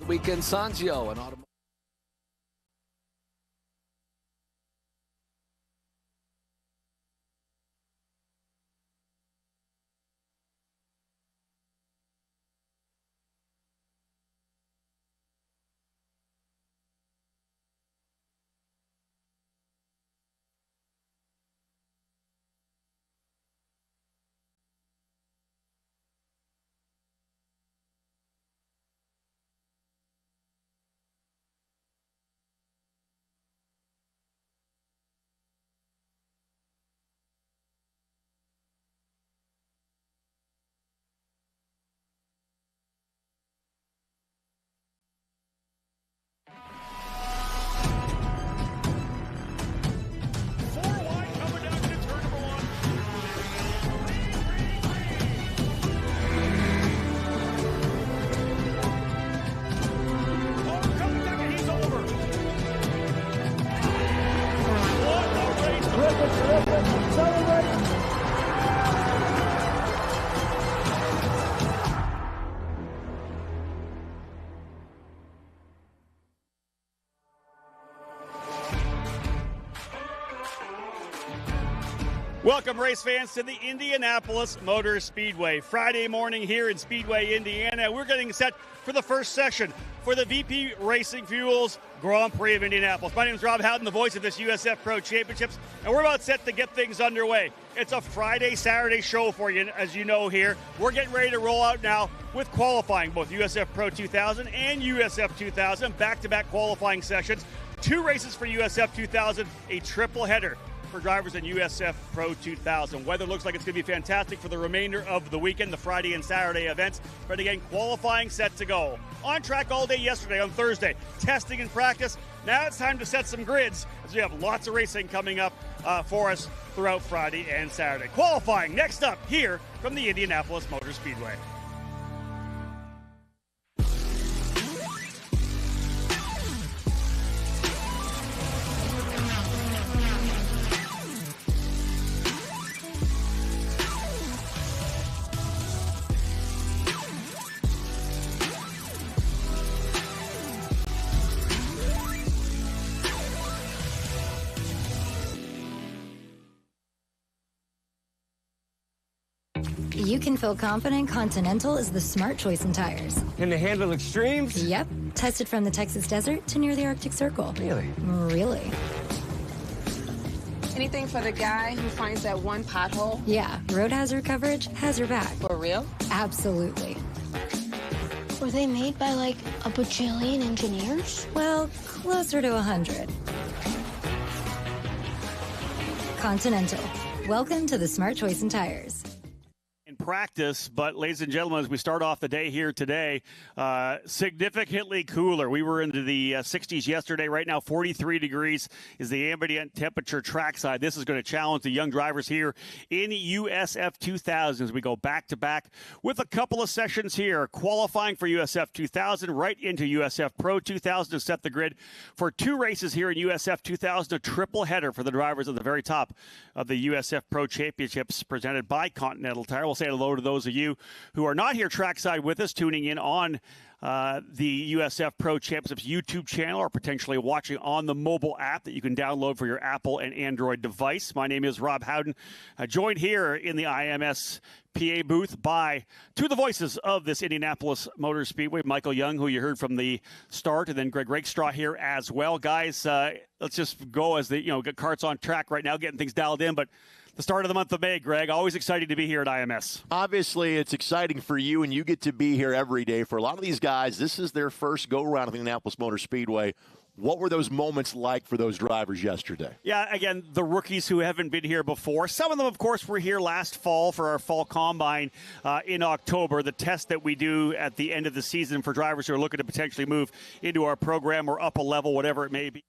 Weekend Sanzio, an automotive. Welcome, race fans, to the Indianapolis Motor Speedway. Friday morning here in Speedway, Indiana. We're getting set for the first session for the VP Racing Fuels Grand Prix of Indianapolis. My name is Rob Howden, the voice of this USF Pro Championships, and we're about set to get things underway. It's a Friday, Saturday show for you, as you know here. We're getting ready to roll out now with qualifying, both USF Pro 2000 and USF 2000, back-to-back qualifying sessions. 2 races for USF 2000, a triple header for drivers in USF Pro 2000. Weather looks like it's going to be fantastic for the remainder of the weekend, the Friday and Saturday events. But again, qualifying set to go. On track all day yesterday on Thursday, testing and practice. Now it's time to set some grids, as we have lots of racing coming up for us throughout Friday and Saturday. Qualifying next up here from the Indianapolis Motor Speedway. You can feel confident Continental is the smart choice in tires. Can they handle extremes? Yep. Tested from the Texas desert to near the Arctic Circle. Really? Really. Anything for the guy who finds that one pothole? Yeah, road hazard coverage has your back. For real? Absolutely. Were they made by like a bajillion engineers? Well, closer to 100. Continental. Welcome to the smart choice in tires. Practice, but ladies and gentlemen, as we start off the day here today, significantly cooler. We were into the 60s yesterday. Right now 43 degrees is the ambient temperature trackside. This is going to challenge the young drivers here in USF 2000 as we go back to back with a couple of sessions here, qualifying for USF 2000 right into USF Pro 2000 to set the grid for 2 races here in USF 2000, a triple header for the drivers at the very top of the USF Pro Championships presented by Continental Tire. We'll say hello to those of you who are not here trackside with us, tuning in on the USF Pro Championships YouTube channel or potentially watching on the mobile app that you can download for your Apple and Android device. My name is Rob Howden, joined here in the IMS PA booth by 2 of the voices of this Indianapolis Motor Speedway, Michael Young, who you heard from the start, and then Greg Rakestraw here as well. Guys, let's just go as get carts on track right now, getting things dialed in, but the start of the month of May, Greg. Always exciting to be here at IMS. Obviously, it's exciting for you, and you get to be here every day. For a lot of these guys, this is their first go-around at the Indianapolis Motor Speedway. What were those moments like for those drivers yesterday? Yeah, again, the rookies who haven't been here before. Some of them, of course, were here last fall for our fall combine in October, the test that we do at the end of the season for drivers who are looking to potentially move into our program or up a level, whatever it may be.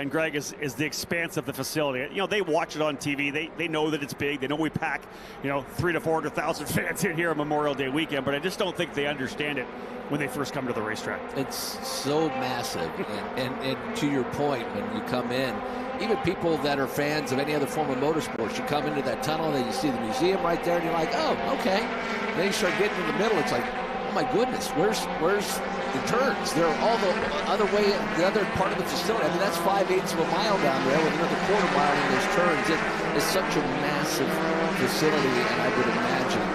and Greg, is the expanse of the facility. You know, they watch it on TV. They know that it's big. They know we pack, 300,000 to 400,000 fans in here on Memorial Day weekend, but I just don't think they understand it when they first come to the racetrack. It's so massive. and to your point, when you come in, even people that are fans of any other form of motorsports, you come into that tunnel and you see the museum right there, and you're like, oh, okay. Then you start getting in the middle. It's like, oh my goodness, where's the turns? They're all the other way, the other part of the facility. I mean, that's 5/8 of a mile down there with another quarter mile in those turns. It is such a massive facility, and I would imagine,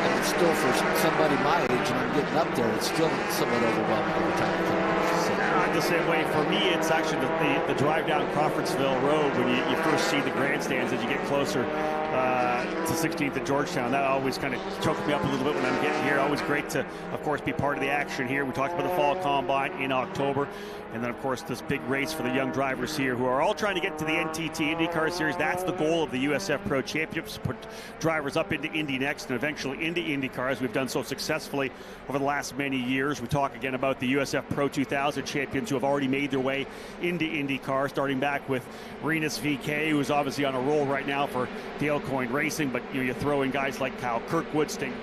and it's still for somebody my age, and I'm getting up there, it's still somewhat overwhelming every time I come to the facility. I'm the same way. For me, it's actually the drive down Crawfordsville Road when you first see the grandstands as you get closer to 16th at Georgetown. That always kind of chokes me up a little bit when I'm getting here. Always great to, of course, be part of the action here. We talked about the Fall Combine in October. And then, of course, this big race for the young drivers here who are all trying to get to the NTT IndyCar Series. That's the goal of the USF Pro Championships, put drivers up into Indy next and eventually into IndyCar, as we've done so successfully over the last many years. We talk again about the USF Pro 2000 champions who have already made their way into IndyCar, starting back with Renus VK, who's obviously on a roll right now for Dale Coyne Racing. But you throw in guys like Kyle Kirkwood, Sting.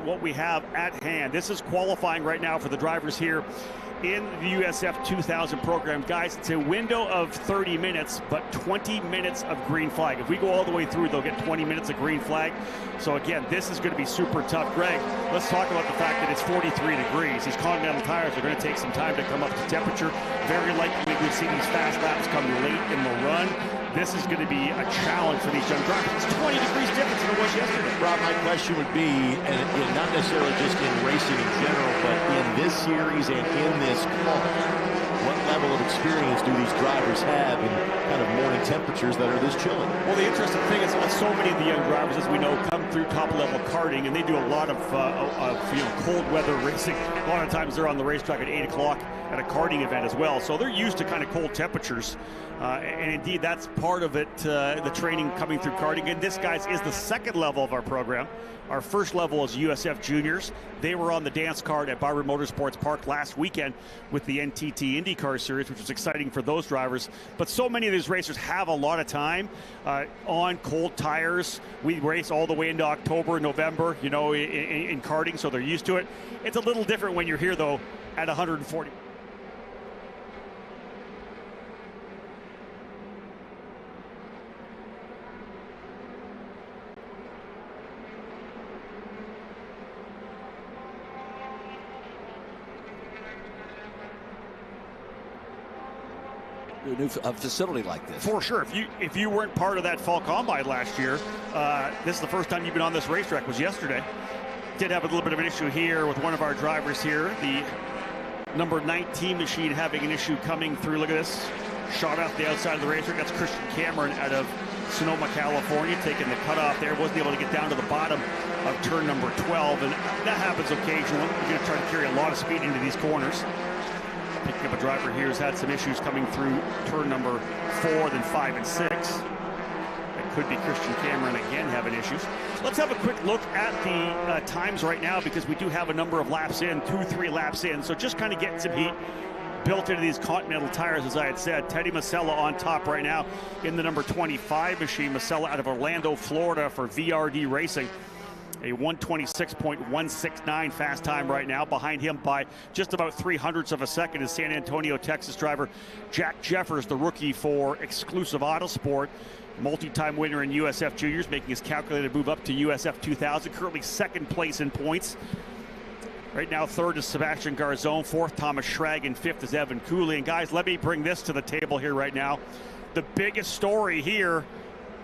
What we have at hand. This is qualifying right now for the drivers here in the USF 2000 program. Guys, it's a window of 30 minutes, but 20 minutes of green flag. If we go all the way through, they'll get 20 minutes of green flag. So again, this is going to be super tough. Greg, let's talk about the fact that it's 43 degrees. These Continental tires are going to take some time to come up to temperature. Very likely we'll see these fast laps come late in the run. This is going to be a challenge for these young drivers. It's 20 degrees difference than it was yesterday. Rob, my question would be, and not necessarily just in racing in general, but in this series and in this car, what level of experience do these drivers have in kind of morning temperatures that are this chilly? Well, the interesting thing is so many of the young drivers, as we know, come through top-level karting, and they do a lot of cold weather racing. A lot of times they're on the racetrack at 8 o'clock at a karting event as well, so they're used to kind of cold temperatures. And indeed, that's part of it, the training coming through karting. And this, guys, is the second level of our program. Our first level is USF Juniors. They were on the dance card at Barber Motorsports Park last weekend with the NTT IndyCar Series, which was exciting for those drivers. But so many of these racers have a lot of time on cold tires. We race all the way into October, November, in karting, so they're used to it. It's a little different when you're here, though, at 140. A new facility like this. For sure. If you weren't part of that Fall Combine last year, this is the first time you've been on this racetrack, was yesterday. Did have a little bit of an issue here with one of our drivers here. The number 19 machine having an issue coming through. Look at this. Shot off the outside of the racetrack. That's Christian Cameron out of Sonoma, California, taking the cutoff there. Wasn't able to get down to the bottom of turn number 12, and that happens occasionally. You're going to try to carry a lot of speed into these corners. Picking up a driver here who's had some issues coming through turn number 4, then 5 and 6. That could be Christian Cameron again having issues. Let's have a quick look at the times right now, because we do have a number of laps in, 2-3 laps in. So just kind of getting some heat built into these Continental tires, as I had said. Teddy Masella on top right now in the number 25 machine. Masella out of Orlando, Florida for VRD Racing. A 126.169 fast time right now. Behind him by just about 0.03 of a second is San Antonio, Texas driver Jack Jeffers, the rookie for Exclusive Autosport. Multi-time winner in USF Juniors, making his calculated move up to USF 2000. Currently second place in points. Right now, third is Sebastian Garzone, fourth Thomas Schrag, and fifth is Evan Cooley. And guys, let me bring this to the table here right now. The biggest story here,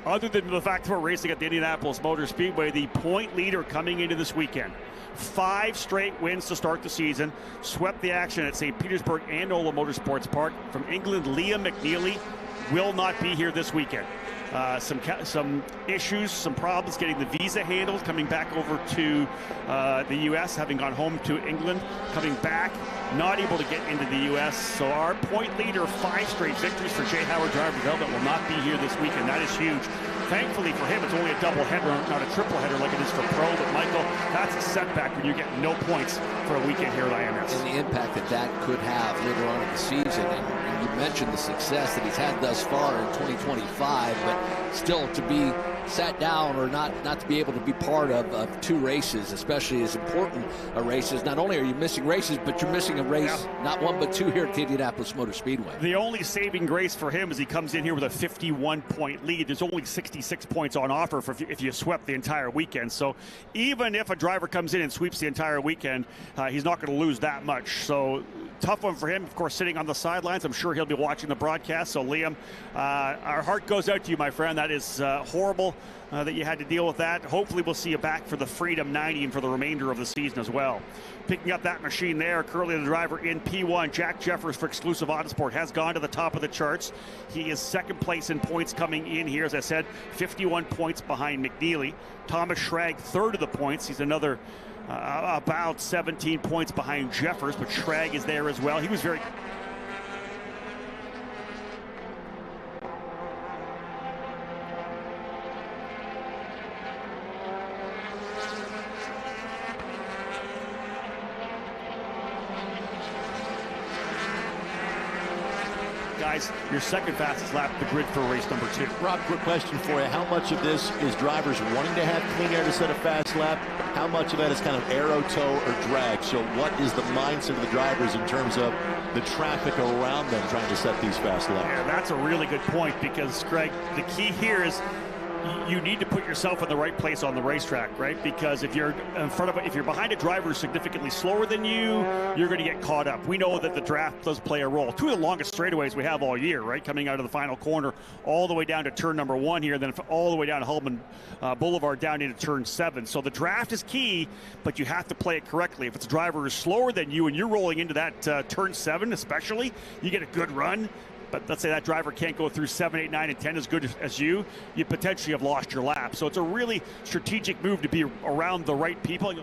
other than the fact that we're racing at the Indianapolis Motor Speedway, the point leader coming into this weekend. 5 straight wins to start the season. Swept the action at St. Petersburg and Ola Motorsports Park. From England, Liam McNeely will not be here this weekend. some issues, some problems getting the visa handled, coming back over to the U.S., having gone home to England, coming back, not able to get into the U.S. So our point leader of 5 straight victories for Jay Howard Driver Development will not be here this weekend. That is huge. Thankfully for him, it's only a double header, not a triple header like it is for Pro. But Michael, that's a setback when you get no points for a weekend here at IMS. And the impact that could have later on in the season. And you mentioned the success that he's had thus far in 2025, but still to be sat down or not to be able to be part of 2 races, especially as important races. Not only are you missing races, but you're missing a race, not 1 but 2 here at the Indianapolis Motor Speedway. The only saving grace for him is he comes in here with a 51-point lead. There's only 66 points on offer if you swept the entire weekend. So even if a driver comes in and sweeps the entire weekend, he's not going to lose that much. So tough one for him, of course, sitting on the sidelines. I'm sure he'll be watching the broadcast. So Liam, our heart goes out to you, my friend. That is horrible that you had to deal with that. Hopefully we'll see you back for the Freedom 90 and for the remainder of the season as well. Picking up that machine there, currently the driver in P1, Jack Jeffers for Exclusive Autosport, has gone to the top of the charts. He is 2nd place in points coming in here, as I said, 51 points behind McNeely. Thomas Schrag 3rd of the points. He's another about 17 points behind Jeffers, but Schrag is there as well. He was very... Guys, your 2nd fastest lap of the grid for race number 2. Rob, quick question for you. How much of this is drivers wanting to have clean air to set a fast lap? How much of that is kind of aero, tow, or drag? So what is the mindset of the drivers in terms of the traffic around them trying to set these fast laps? Yeah, that's a really good point, because, Greg, the key here is you need to put yourself in the right place on the racetrack, right? Because if you're in front of, if you're behind a driver who's significantly slower than you, you're going to get caught up. We know that the draft does play a role. 2 of the longest straightaways we have all year, right? Coming out of the final corner, all the way down to turn number 1 here, then all the way down to Hullman Boulevard down into turn 7. So the draft is key, but you have to play it correctly. If it's a driver who's slower than you and you're rolling into that turn 7, especially, you get a good run. But let's say that driver can't go through 7, 8, 9, and 10 as good as you potentially have lost your lap. So it's a really strategic move to be around the right people.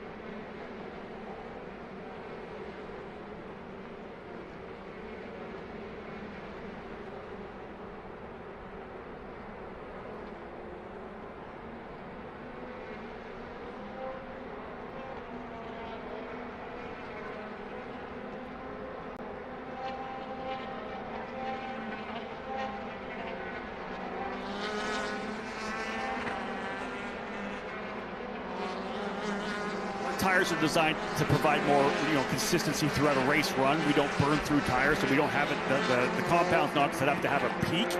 Tires are designed to provide more, consistency throughout a race run. We don't burn through tires, so we don't have it. The compound's not set up to have a peak.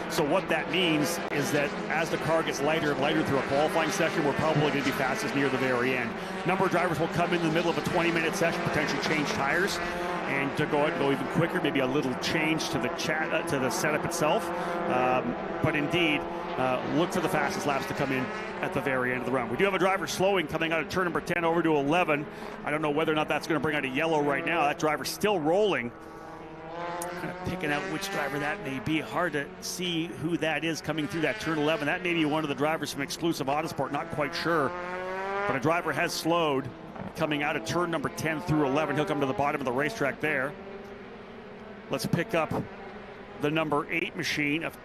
So what that means is that as the car gets lighter and lighter through a qualifying session, we're probably going to be fastest near the very end. A number of drivers will come in the middle of a 20-minute session, potentially change tires, and to go out and go even quicker, maybe a little change to the setup itself. But indeed, look for the fastest laps to come in at the very end of the run. We do have a driver slowing coming out of turn number 10 over to 11. I don't know whether or not that's going to bring out a yellow right now. That driver's still rolling. Kind of picking out which driver that may be. Hard to see who that is coming through that turn 11. That may be one of the drivers from Exclusive Autosport, not quite sure. But a driver has slowed coming out of turn number 10 through 11. He'll come to the bottom of the racetrack there. Let's pick up the number 8 machine of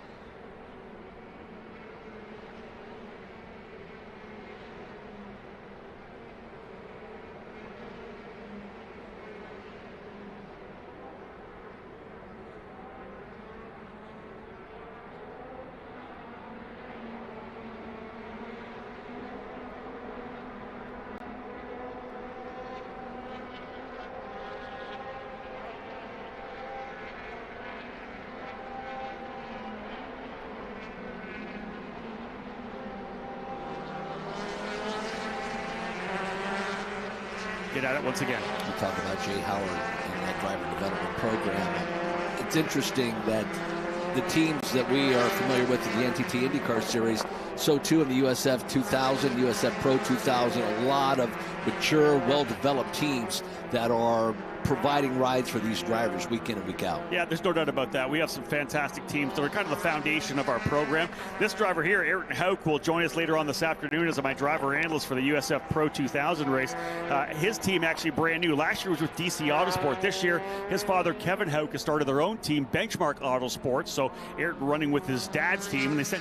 get at it once again. You talk about Jay Howard and that driver development program. It's interesting that the teams that we are familiar with in the NTT IndyCar Series, so too in the USF2000, USF Pro 2000, a lot of mature, well-developed teams that are providing rides for these drivers week in and week out. Yeah, there's no doubt about that. We have some fantastic teams that are kind of the foundation of our program. This driver here, Ayrton Hauk, will join us later on this afternoon as my driver analyst for the USF Pro 2000 race. His team actually brand new. Last year was with DC Autosport. This year, his father, Kevin Hauk, has started their own team, Benchmark Autosport. So Ayrton running with his dad's team, and they said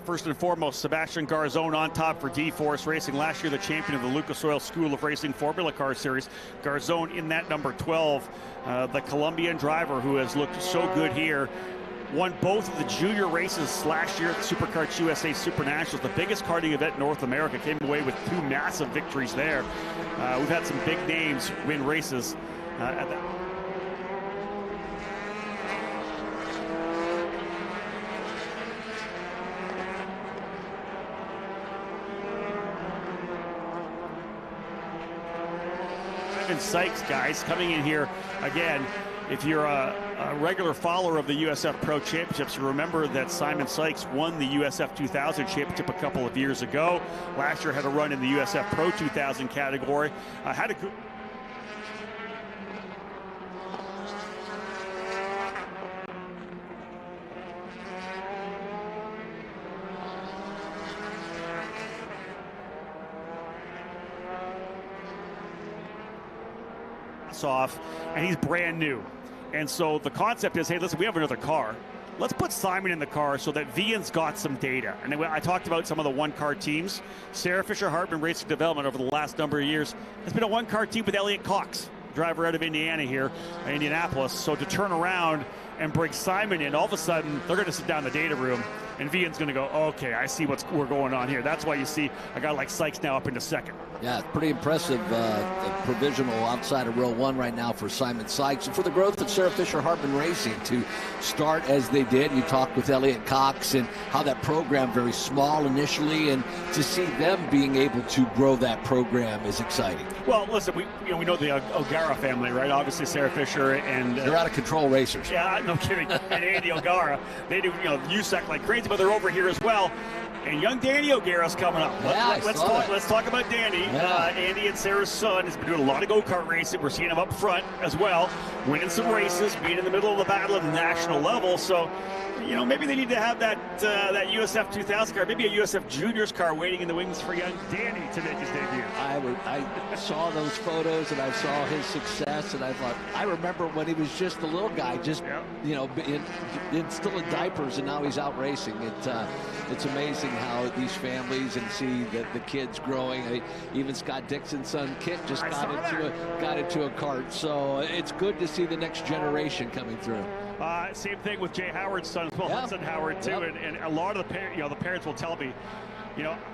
first and foremost, Sebastian Garzone on top for D-Force Racing. Last year, the champion of the Lucas Oil School of Racing Formula Car Series. Garzone in that number 12, the Colombian driver who has looked so good here. Won both of the junior races last year at the Superkarts USA Super Nationals, the biggest karting event in North America. Came away with 2 massive victories there. We've had some big names win races at that. Sykes, guys, coming in here again. If you're a regular follower of the USF Pro Championships, you remember that Simon Sykes won the USF 2000 championship a couple of years ago. Last year had a run in the USF Pro 2000 category. Had a good off, and he's brand new. And so the concept is, hey, listen, we have another car. Let's put Simon in the car so that Vian's got some data. And I talked about some of the one-car teams. Sarah Fisher Hartman Racing Development over the last number of years has been a one-car team with Elliot Cox, driver out of Indiana here, Indianapolis. So to turn around and bring Simon in, all of a sudden they're going to sit down in the data room, and Vian's going to go, okay, I see we're going on here. That's why you see a guy like Sykes now up into second. Yeah, pretty impressive provisional outside of row 1 right now for Simon Sykes. And for the growth of Sarah Fisher Hartman Racing to start as they did. You talked with Elliot Cox and how that program, very small initially, and to see them being able to grow that program is exciting. Well, listen, we know the O'Gara family, right? Obviously Sarah Fisher and they're out of control racers. Yeah, no kidding. And Andy O'Gara, they do USAC like crazy, but they're over here as well. And young Danny O'Gara's coming up. Yeah, let's talk about Danny. Yeah. Andy and Sarah's son has been doing a lot of go-kart racing. We're seeing him up front as well, winning some races, being in the middle of the battle at the national level. So, maybe they need to have that USF 2000 car, maybe a USF Juniors car waiting in the wings for young Danny to make his debut. I saw those photos and I saw his success, and I thought, I remember when he was just a little guy, just still in diapers, and now he's out racing. It's amazing how these families and see the kids growing. Even Scott Dixon's son Kit just got into a kart, so it's good to see the next generation coming through. Same thing with Jay Howard's son as well, Hudson Howard too, and a lot of the parents will tell me,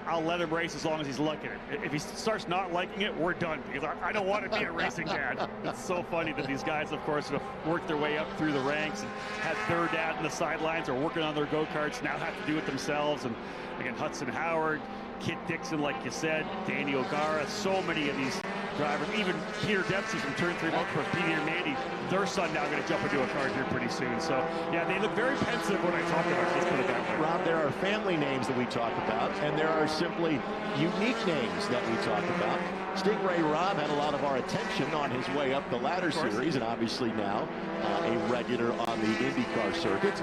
I'll let him race as long as he's liking it. If he starts not liking it, we're done, because I don't want to be a racing dad. It's so funny that these guys, of course, have worked their way up through the ranks and had their dad in the sidelines or working on their go-karts, now have to do it themselves. And again, Hudson Howard, Kit Dixon, like you said, Danny O'Gara, so many of these drivers, even Peter Dempsey from Turn 3 Motorsports, Peter and Mandy, their son now going to jump into a car here pretty soon. So, yeah, they look very pensive when I talk about it. Let's put it that way. Rob, there are family names that we talk about, and there are simply unique names that we talk about. Stingray Rob had a lot of our attention on his way up the ladder series, and obviously now a regular on the IndyCar circuit.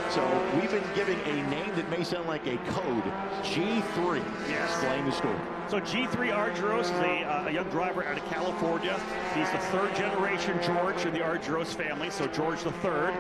So we've been giving a name that may sound like a code, G3. Yes. Explain the story. So G3 Argyros is a young driver out of California. He's the third generation George in the Argyros family, so George the third.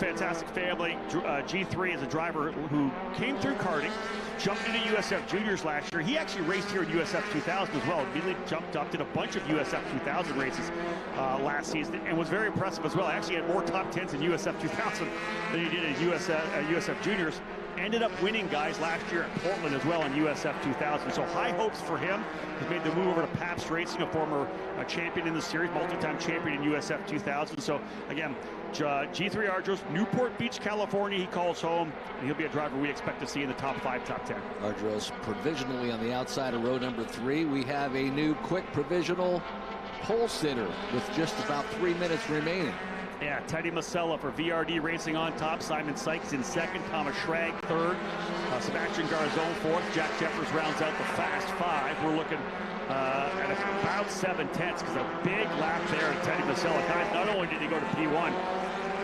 Fantastic family. G3 is a driver who came through karting, jumped into USF Juniors last year. He actually raced here in USF 2000 as well. Immediately jumped up, did a bunch of USF 2000 races last season, and was very impressive as well. Actually had more top 10s in USF 2000 than he did in USF Juniors. ended up winning, guys, last year at Portland as well in USF 2000. So high hopes for him. He's made the move over to Pabst Racing, a former champion in the series, multi-time champion in USF 2000. So again, G3 Ardros, Newport Beach, California, he calls home, and he'll be a driver we expect to see in the top 5, top 10. Ardros provisionally on the outside of row number 3. We have a new quick provisional pole sitter with just about 3 minutes remaining. Yeah, Teddy Masella for VRD Racing on top. Simon Sykes in second. Thomas Schrag third. Sebastian Garzone fourth. Jack Jeffers rounds out the fast 5. We're looking at about 7/10 because a big lap there at Teddy Masella. Guys, not only did he go to P1,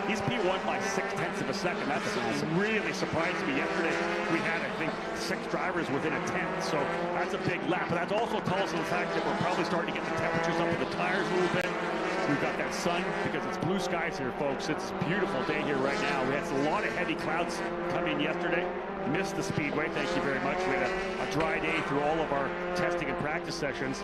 he's P1 by 0.6 of a second. That's really surprised me. Yesterday, we had, I think, 6 drivers within a 10th. So that's a big lap. But that also tells us the fact that we're probably starting to get the temperatures up in the tires a little bit. We've got that sun because it's blue skies here, folks. It's a beautiful day here right now. We had a lot of heavy clouds come in yesterday. Missed the speedway, thank you very much. We had a dry day through all of our testing and practice sessions.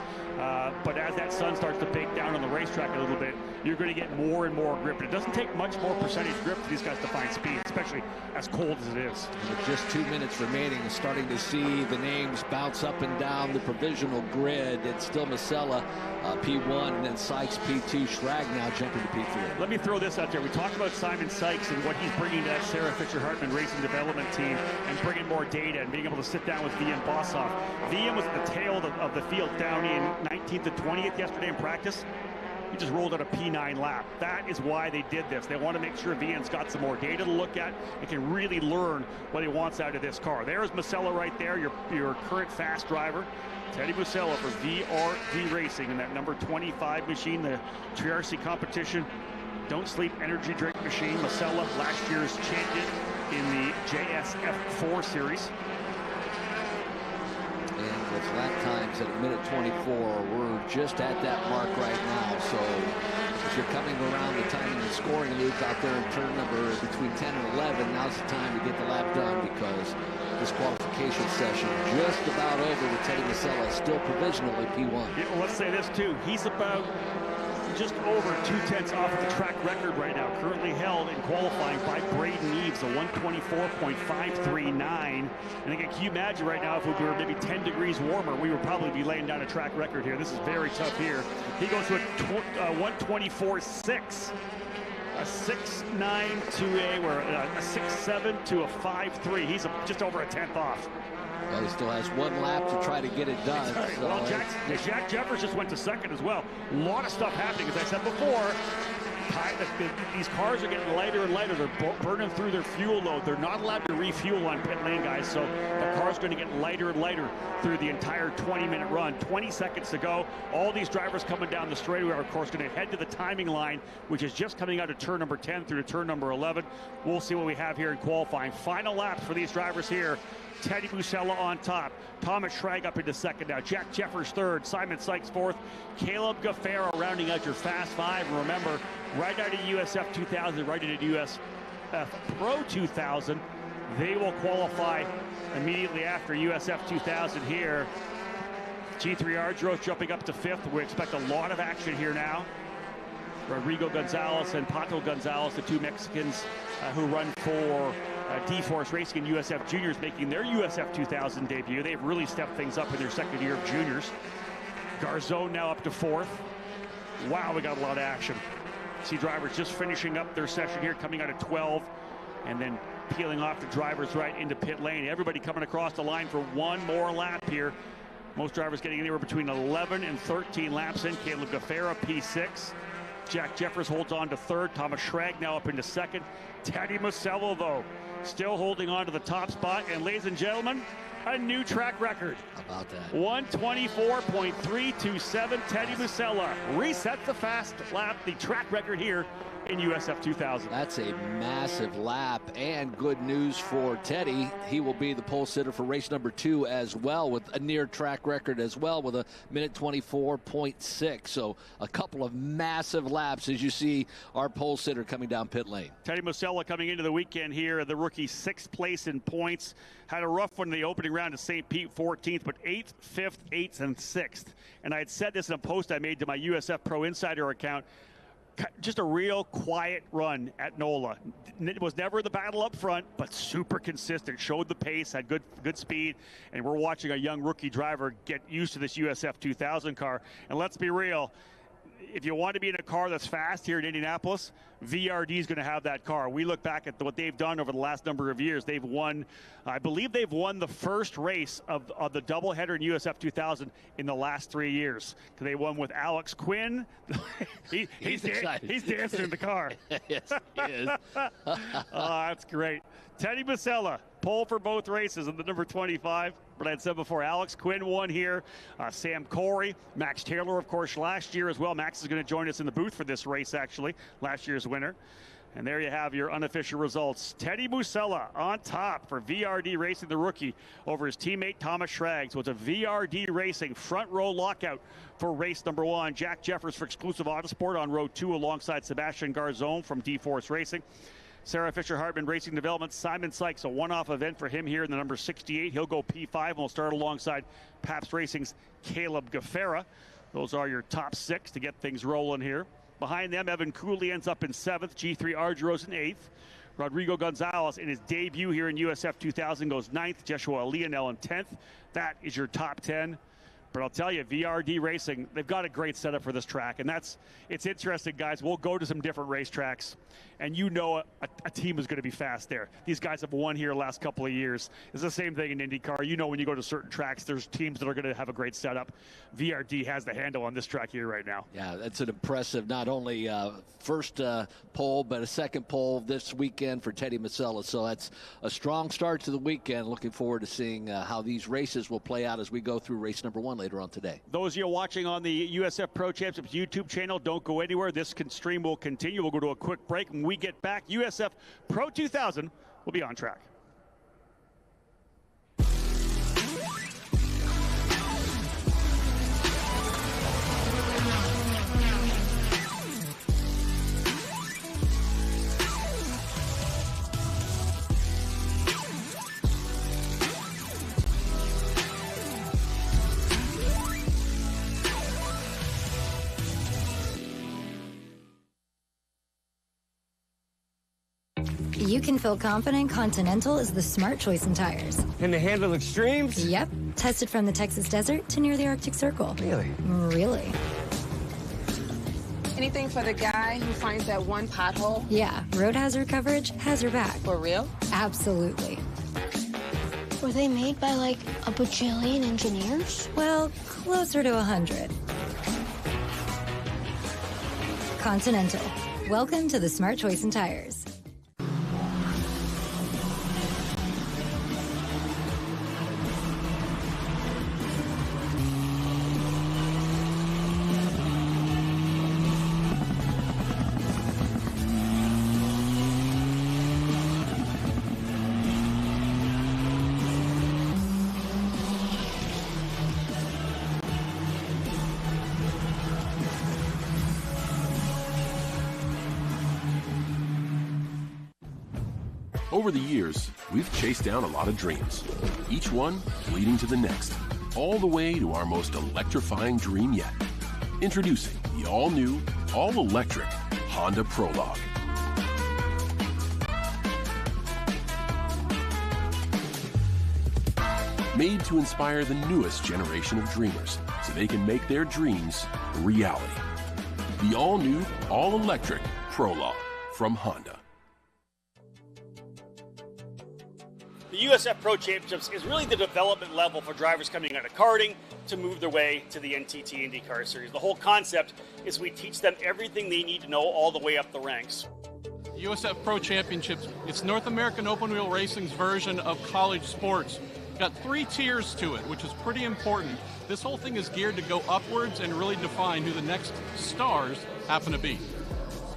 But as that sun starts to bake down on the racetrack a little bit, you're going to get more and more grip. And it doesn't take much more percentage grip for these guys to find speed, especially as cold as it is. And with just 2 minutes remaining, and starting to see the names bounce up and down the provisional grid. It's still Masella, P1, and then Sykes, P2, Schrag now jumping to P3. Let me throw this out there. We talked about Simon Sykes and what he's bringing to that Sarah Fisher-Hartman Racing Development team and bringing more data and being able to sit down with VM Bossoff. VM was at the tail of the field down in 19th and 20th yesterday in practice. He just rolled out a P9 lap. That is why they did this. They want to make sure VM's got some more data to look at and can really learn what he wants out of this car. There's Masella right there, your current fast driver. Teddy Masella for VRD Racing in that number 25 machine, the TRC competition Don't Sleep energy drink machine. Masella, last year's champion in the JSF4 series. And with lap times at a minute 24, we're just at that mark right now. So if you're coming around the timing and scoring loop out there in turn number between 10 and 11, now's the time to get the lap done, because this qualification session just about over with Teddy Masella, still provisionally P1. Yeah, well, let's say this too. He's about just over 2/10 off of the track record right now, currently held in qualifying by Braden Eves, a 124.539. And again, can you imagine right now if we were maybe 10 degrees warmer, we would probably be laying down a track record here. This is very tough here. He goes to a 124.6. A 6.9 to a 6.7 to a 5.3. He's just over a 10th off. Well, he still has 1 lap to try to get it done. So well, Jack Jeffers just went to second as well. A lot of stuff happening. As I said before, these cars are getting lighter and lighter. They're burning through their fuel load. They're not allowed to refuel on pit lane, guys. So the car's going to get lighter and lighter through the entire 20-minute run. 20 seconds to go. All these drivers coming down the straightaway are, of course, going to head to the timing line, which is just coming out of turn number 10 through to turn number 11. We'll see what we have here in qualifying. Final laps for these drivers here. Teddy Masella on top. Thomas Schrag up into second now. Jack Jeffers third. Simon Sykes fourth. Caleb Gaffaro rounding out your fast 5. And remember, right out of USF 2000, right into USF Pro 2000, they will qualify immediately after USF 2000 here. G3 Ardros jumping up to 5th. We expect a lot of action here now. Rodrigo Gonzalez and Pato Gonzalez, the 2 Mexicans who run for D-Force Racing and USF Juniors, making their USF 2000 debut. They've really stepped things up in their second year of juniors. Garzone now up to 4th. Wow, we got a lot of action. See drivers just finishing up their session here, coming out of 12, and then peeling off the drivers right into pit lane. Everybody coming across the line for 1 more lap here. Most drivers getting anywhere between 11 and 13 laps in. Caleb Gaffaro, P6. Jack Jeffers holds on to 3rd. Thomas Schrag now up into 2nd. Teddy Masella, though, still holding on to the top spot. And ladies and gentlemen, a new track record. How about that? 124.327. Teddy Masella resets the fast lap, the track record here in USF 2000. That's a massive lap, and good news for Teddy. He will be the pole sitter for race number 2 as well, with a near track record as well, with a minute 24.6. So a couple of massive laps as you see our pole sitter coming down pit lane. Teddy Masella coming into the weekend here, the rookie 6th place in points. Had a rough one in the opening round at St. Pete, 14th, but 8th, 5th, 8th, and 6th. And I had said this in a post I made to my USF Pro Insider account. just a real quiet run at NOLA. It was never the battle up front, but super consistent. Showed the pace, had good speed, and we're watching a young rookie driver get used to this USF2000 car. And let's be real, if you want to be in a car that's fast here in Indianapolis, VRD is going to have that car. We look back at what they've done over the last number of years. They've won, I believe they've won the first race of the doubleheader in USF 2000 in the last 3 years. They won with Alex Quinn. He's dancing in the car. Yes, he is. That's great. Teddy Masella, pole for both races in the number 25. But I had said before, Alex Quinn won here. Sam Corey, Max Taylor, of course, last year as well. Max is going to join us in the booth for this race, actually, last year's winner. And there you have your unofficial results. Teddy Musella on top for VRD Racing, the rookie, over his teammate Thomas Schrag. So it's a VRD Racing front row lockout for race number 1. Jack Jeffers for Exclusive Autosport on row 2 alongside Sebastian Garzone from D-Force Racing. Sarah Fisher-Hartman Racing Development, Simon Sykes, a one-off event for him here in the number 68. He'll go P5 and we'll start alongside Pabst Racing's Caleb Gaffera. Those are your top 6 to get things rolling here. Behind them, Evan Cooley ends up in 7th, G3 Argyros in 8th. Rodrigo Gonzalez in his debut here in USF 2000 goes 9th, Joshua Leonel in 10th. That is your top 10. But I'll tell you, VRD Racing, they've got a great setup for this track. And it's interesting, guys. We'll go to some different racetracks, and you know a team is going to be fast there. These guys have won here the last couple of years. It's the same thing in IndyCar. You know when you go to certain tracks, there's teams that are going to have a great setup. VRD has the handle on this track here right now. Yeah, that's an impressive, not only first pole, but a second pole this weekend for Teddy Masella. So that's a strong start to the weekend. Looking forward to seeing how these races will play out as we go through race number 1 later on today. Those of you watching on the USF Pro Championships YouTube channel, don't go anywhere. This stream will continue. We'll go to a quick break. When we get back, USF Pro 2000 will be on track. You can feel confident Continental is the smart choice in tires. Can they handle extremes? Yep. Tested from the Texas desert to near the Arctic Circle. Really? Really. Anything for the guy who finds that one pothole? Yeah. Road hazard coverage has your back. For real? Absolutely. Were they made by like a bajillion engineers? Well, closer to 100. Continental. Welcome to the smart choice in tires. Over the years, we've chased down a lot of dreams, each one leading to the next, all the way to our most electrifying dream yet. Introducing the all-new, all-electric Honda Prologue. Made to inspire the newest generation of dreamers so they can make their dreams a reality. The all-new, all-electric Prologue from Honda. The USF Pro Championships is really the development level for drivers coming out of karting to move their way to the NTT IndyCar Series. The whole concept is we teach them everything they need to know all the way up the ranks. The USF Pro Championships, it's North American Open Wheel Racing's version of college sports. Got 3 tiers to it, which is pretty important. This whole thing is geared to go upwards and really define who the next stars happen to be.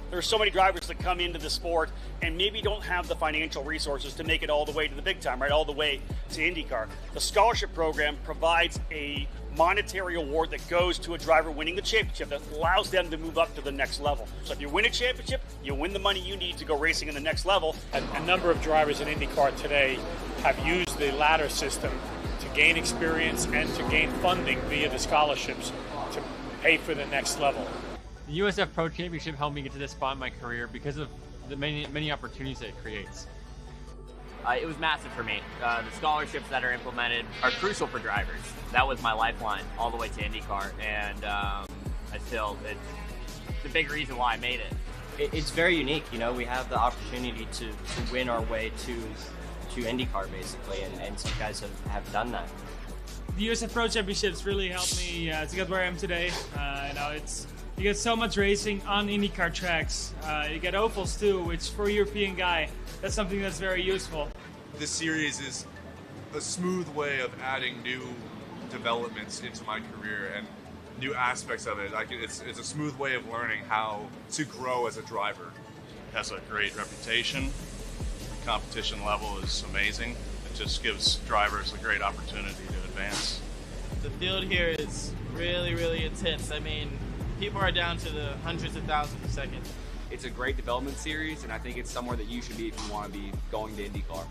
There's so many drivers that come into the sport and maybe don't have the financial resources to make it all the way to the big time, right? All the way to IndyCar. The scholarship program provides a monetary award that goes to a driver winning the championship that allows them to move up to the next level. So if you win a championship, you win the money you need to go racing in the next level. A number of drivers in IndyCar today have used the ladder system to gain experience and to gain funding via the scholarships to pay for the next level. The The USF Pro Championship helped me get to this spot in my career because of the many opportunities that it creates. It was massive for me. The scholarships that are implemented are crucial for drivers. That was my lifeline all the way to IndyCar, and it's the big reason why I made it. It's very unique, you know. We have the opportunity to win our way to IndyCar, basically, and some guys have done that. The USF Pro Championships really helped me to get where I am today. You get so much racing on IndyCar tracks. You get ovals too, which for a European guy, that's something that's very useful. This series is a smooth way of adding new developments into my career and new aspects of it. It's a smooth way of learning how to grow as a driver. It has a great reputation. The competition level is amazing. It just gives drivers a great opportunity to advance. The field here is really, really intense. I mean, people are down to the hundreds of thousands of seconds. It's a great development series, and I think it's somewhere that you should be if you want to be going to IndyCar.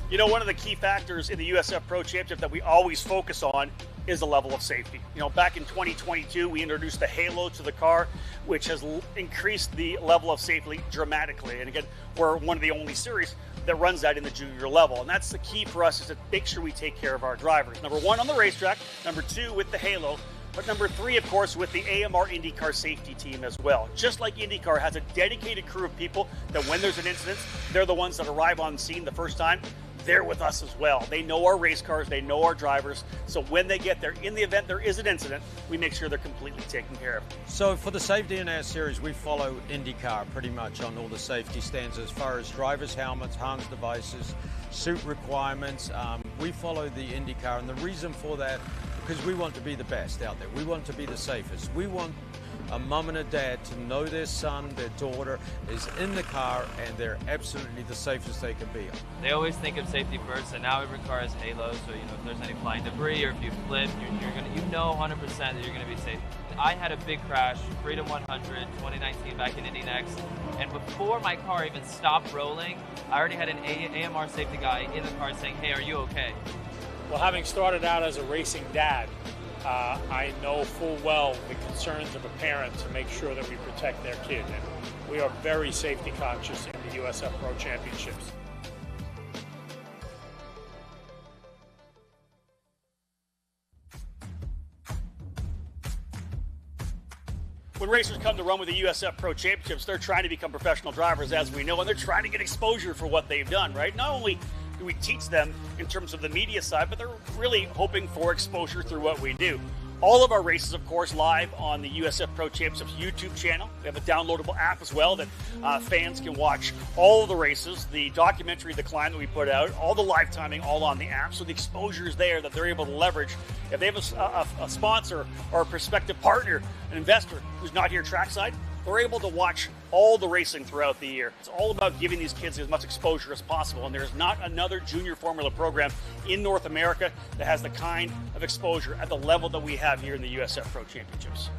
You know, one of the key factors in the USF Pro Championship that we always focus on is the level of safety. You know, back in 2022, we introduced the halo to the car, which has increased the level of safety dramatically. And again, we're one of the only series that runs that in the junior level. And that's the key for us, is to make sure we take care of our drivers. Number one, on the racetrack. Number two, with the halo. But number three, of course, with the AMR IndyCar safety team as well. Just like IndyCar has a dedicated crew of people that when there's an incident, they're the ones that arrive on scene the first time. They're with us as well. They know our race cars, they know our drivers. So when they get there, in the event there is an incident, we make sure they're completely taken care of. So for the safety in our series, we follow IndyCar pretty much on all the safety standards as far as drivers' helmets, harness devices, suit requirements. We follow the IndyCar, and the reason for that, because we want to be the best out there. We want to be the safest. We want a mom and a dad to know their son, their daughter is in the car, and they're absolutely the safest they can be. They always think of safety first, and now every car has halos, so you know if there's any flying debris or if you flip, you know 100% that you're gonna be safe. I had a big crash, Freedom 100, 2019 back in Indy Next, and before my car even stopped rolling, I already had an AMR safety guy in the car saying, "Hey, are you okay?" Well, having started out as a racing dad, I know full well the concerns of a parent to make sure that we protect their kid, and we are very safety conscious in the USF Pro Championships. When racers come to run with the USF Pro Championships, they're trying to become professional drivers, as we know, and they're trying to get exposure for what they've done, right? Not only do we teach them in terms of the media side, but they're really hoping for exposure through what we do. All of our races, of course, live on the USF Pro Championships YouTube channel. We have a downloadable app as well that fans can watch all of the races, the documentary, The Climb that we put out, all the live timing, all on the app. So the exposure is there that they're able to leverage. If they have a sponsor or a prospective partner, an investor who's not here trackside, they're able to watch all the racing throughout the year. It's all about giving these kids as much exposure as possible, and there's not another junior formula program in North America that has the kind of exposure at the level that we have here in the USF Pro Championships.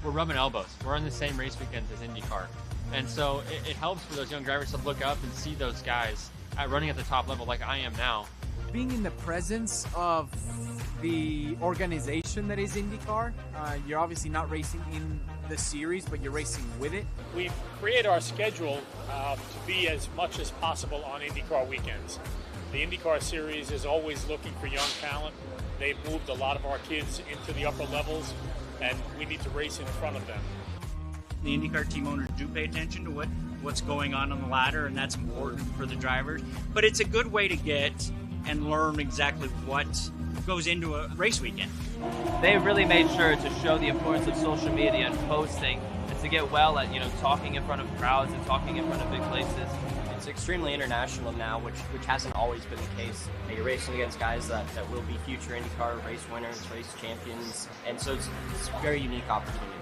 We're rubbing elbows. We're on the same race weekends as IndyCar. And so it helps for those young drivers to look up and see those guys running at the top level like I am now. Being in the presence of the organization that is IndyCar, you're obviously not racing in the series, but you're racing with it. We've created our schedule to be as much as possible on IndyCar weekends. The IndyCar series is always looking for young talent. They've moved a lot of our kids into the upper levels, and we need to race in front of them. The IndyCar team owners do pay attention to what's going on the ladder, and that's important for the drivers. But it's a good way to get and learn exactly what goes into a race weekend. They really made sure to show the importance of social media and posting, and to get well at talking in front of crowds and talking in front of big places. It's extremely international now, which hasn't always been the case. You're racing against guys that will be future IndyCar race winners, race champions, and so it's a very unique opportunity.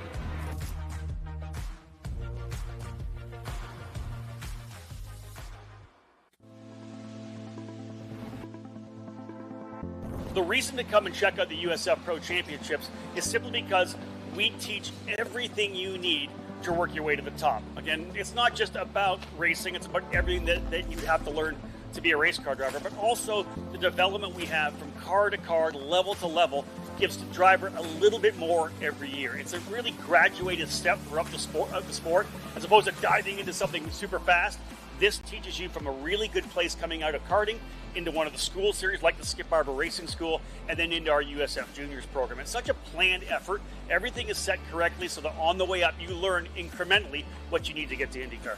The reason to come and check out the USF Pro Championships is simply because we teach everything you need to work your way to the top. Again, it's not just about racing, it's about everything that you have to learn to be a race car driver, but also the development we have from car to car, level to level, gives the driver a little bit more every year. It's a really graduated step for up the sport, as opposed to diving into something super fast. This teaches you from a really good place coming out of karting into one of the school series like the Skip Barber Racing School, and then into our USF Juniors program. It's such a planned effort. Everything is set correctly so that on the way up you learn incrementally what you need to get to IndyCar.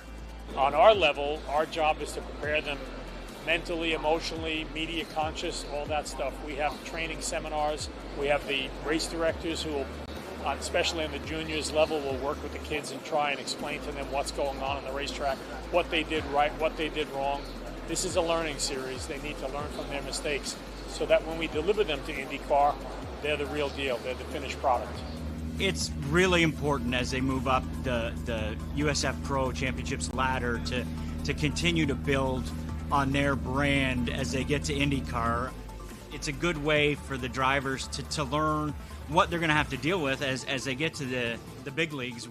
On our level, our job is to prepare them mentally, emotionally, media conscious, all that stuff. We have training seminars. We have the race directors who will, especially on the juniors level, will work with the kids and try and explain to them what's going on the racetrack, what they did right, what they did wrong. This is a learning series. They need to learn from their mistakes so that when we deliver them to IndyCar, they're the real deal. They're the finished product. It's really important as they move up the USF Pro Championships ladder to continue to build on their brand as they get to IndyCar. It's a good way for the drivers to learn what they're going to have to deal with as they get to the big leagues.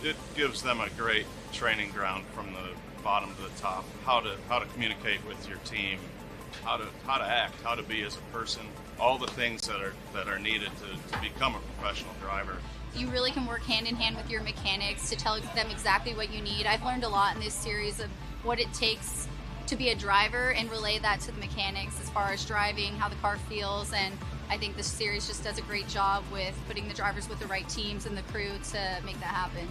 It gives them a great training ground from the bottom to the top, how to communicate with your team, how to act, how to be as a person, all the things that are needed to become a professional driver. You really can work hand in hand with your mechanics to tell them exactly what you need. I've learned a lot in this series of what it takes to be a driver and relay that to the mechanics as far as driving, how the car feels, and I think this series just does a great job with putting the drivers with the right teams and the crew to make that happen.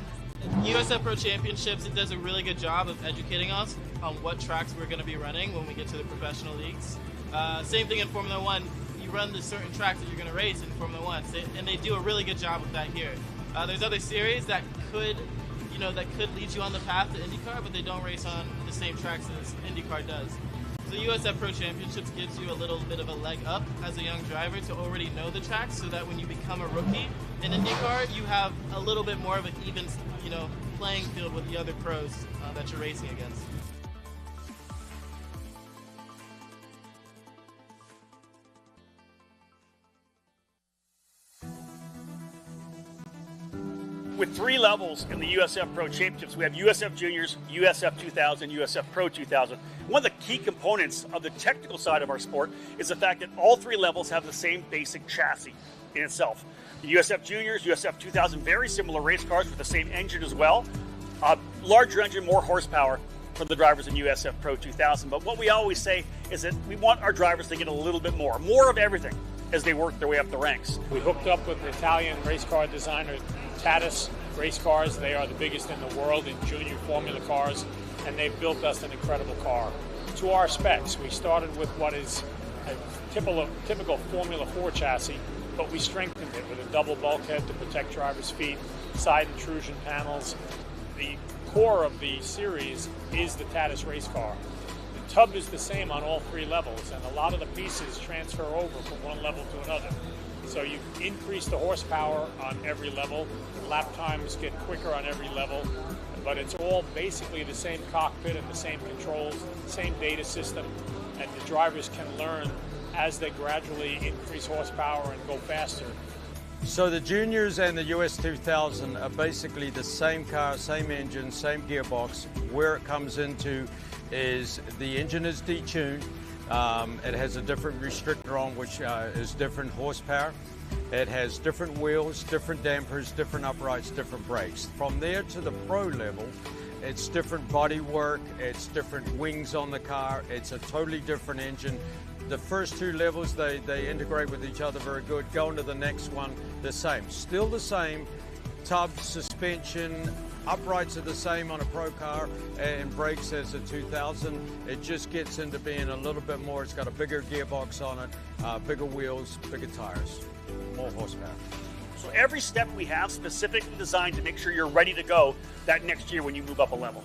USF Pro Championships, it does a really good job of educating us on what tracks we're going to be running when we get to the professional leagues. Same thing in Formula One. You run the certain tracks that you're going to race in Formula One, and they do a really good job with that here. There's other series that could lead you on the path to IndyCar, but they don't race on the same tracks as IndyCar does. So USF Pro Championships gives you a little bit of a leg up as a young driver to already know the tracks, so that when you become a rookie in IndyCar, you have a little bit more of an even, playing field with the other pros that you're racing against. With 3 levels in the USF Pro Championships, we have USF Juniors, USF 2000, USF Pro 2000. One of the key components of the technical side of our sport is the fact that all 3 levels have the same basic chassis in itself. The USF Juniors, USF 2000, very similar race cars with the same engine as well. Larger engine, more horsepower for the drivers in USF Pro 2000. But what we always say is that we want our drivers to get a little bit more of everything as they work their way up the ranks. We hooked up with Italian race car designer Tatis Race Cars. They are the biggest in the world in junior formula cars, and they've built us an incredible car to our specs. We started with what is a typical Formula 4 chassis, but we strengthened it with a double bulkhead to protect drivers' feet, side intrusion panels. The core of the series is the Tatis race car. The tub is the same on all 3 levels, and a lot of the pieces transfer over from one level to another. So you increase the horsepower on every level, lap times get quicker on every level, but it's all basically the same cockpit and the same controls, same data system, and the drivers can learn as they gradually increase horsepower and go faster. So the juniors and the US 2000 are basically the same car, same engine, same gearbox. Where it comes into is the engine is detuned. It has a different restrictor on, which is different horsepower. It has different wheels, different dampers, different uprights, different brakes. From there to the pro level, it's different body work, it's different wings on the car, it's a totally different engine. The first 2 levels, they integrate with each other very good. Going to the next one, the same. Still the same, tub, suspension, uprights are the same on a pro car, and brakes as a 2000. It just gets into being a little bit more. It's got a bigger gearbox on it, bigger wheels, bigger tires, more horsepower. So every step we have specifically designed to make sure you're ready to go that next year when you move up a level.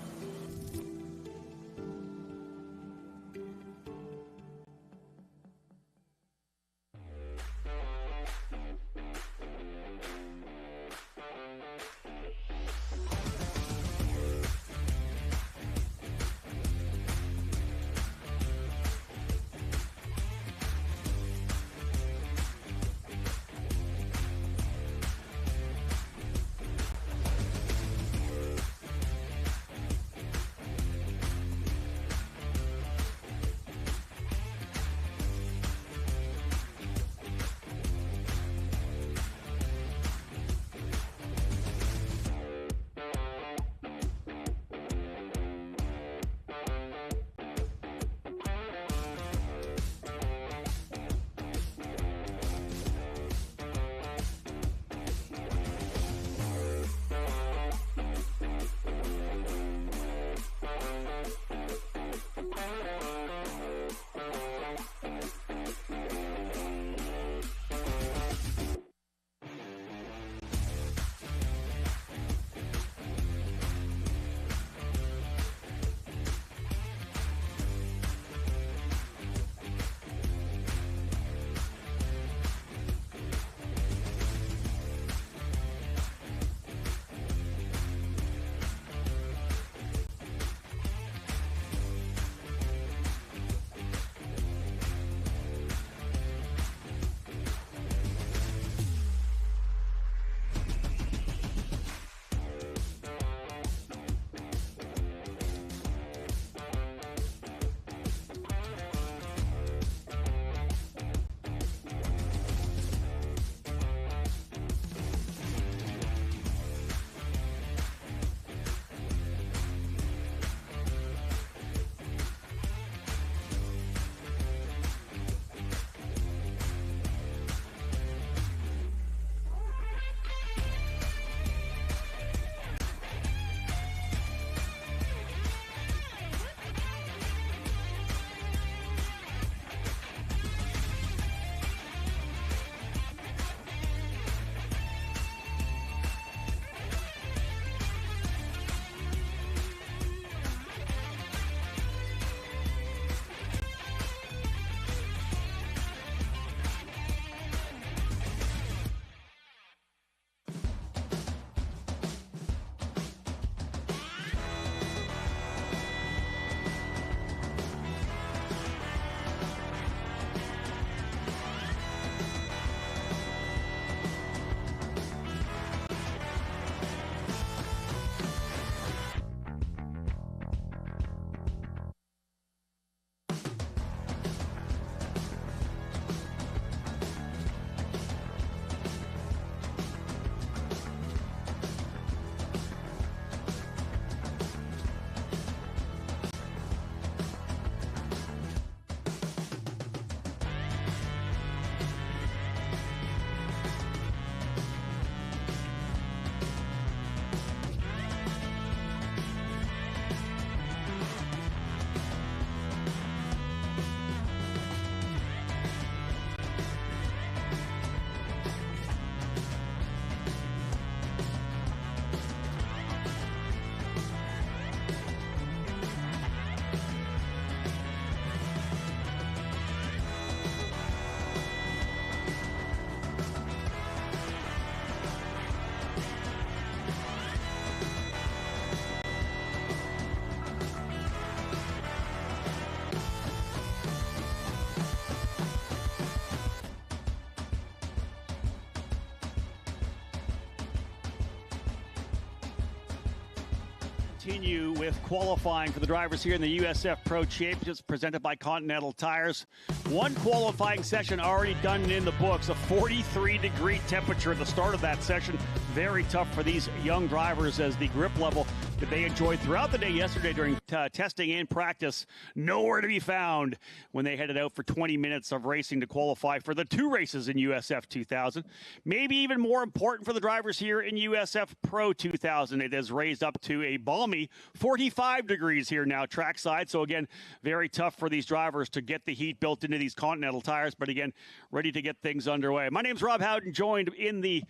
continue with qualifying for the drivers here in the USF Pro Championships presented by Continental Tires. One qualifying session already done and in the books, a 43-degree temperature at the start of that session. Very tough for these young drivers as the grip level that they enjoyed throughout the day yesterday during testing and practice, nowhere to be found when they headed out for 20 minutes of racing to qualify for the 2 races in USF 2000. Maybe even more important for the drivers here in USF Pro 2000. It has raised up to a balmy 45 degrees here now trackside. So again, very tough for these drivers to get the heat built into these Continental tires. But again, ready to get things underway. My name's Rob Howden, joined in the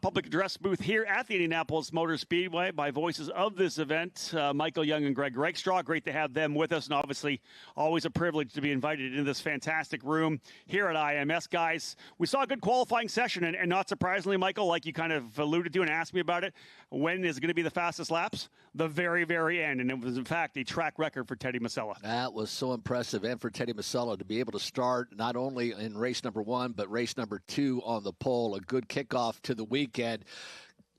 public address booth here at the Indianapolis Motor Speedway by voices of this event, Michael Young and Greg Rakestraw. Great to have them with us, and obviously always a privilege to be invited into this fantastic room here at IMS. Guys, we saw a good qualifying session, and not surprisingly, Michael, like you kind of alluded to and asked me about it, when is going to be the fastest laps? The very, very end, and it was, in fact, a track record for Teddy Masella. That was so impressive, and for Teddy Masella to be able to start not only in race number 1, but race number 2 on the pole. A good kickoff to the weekend.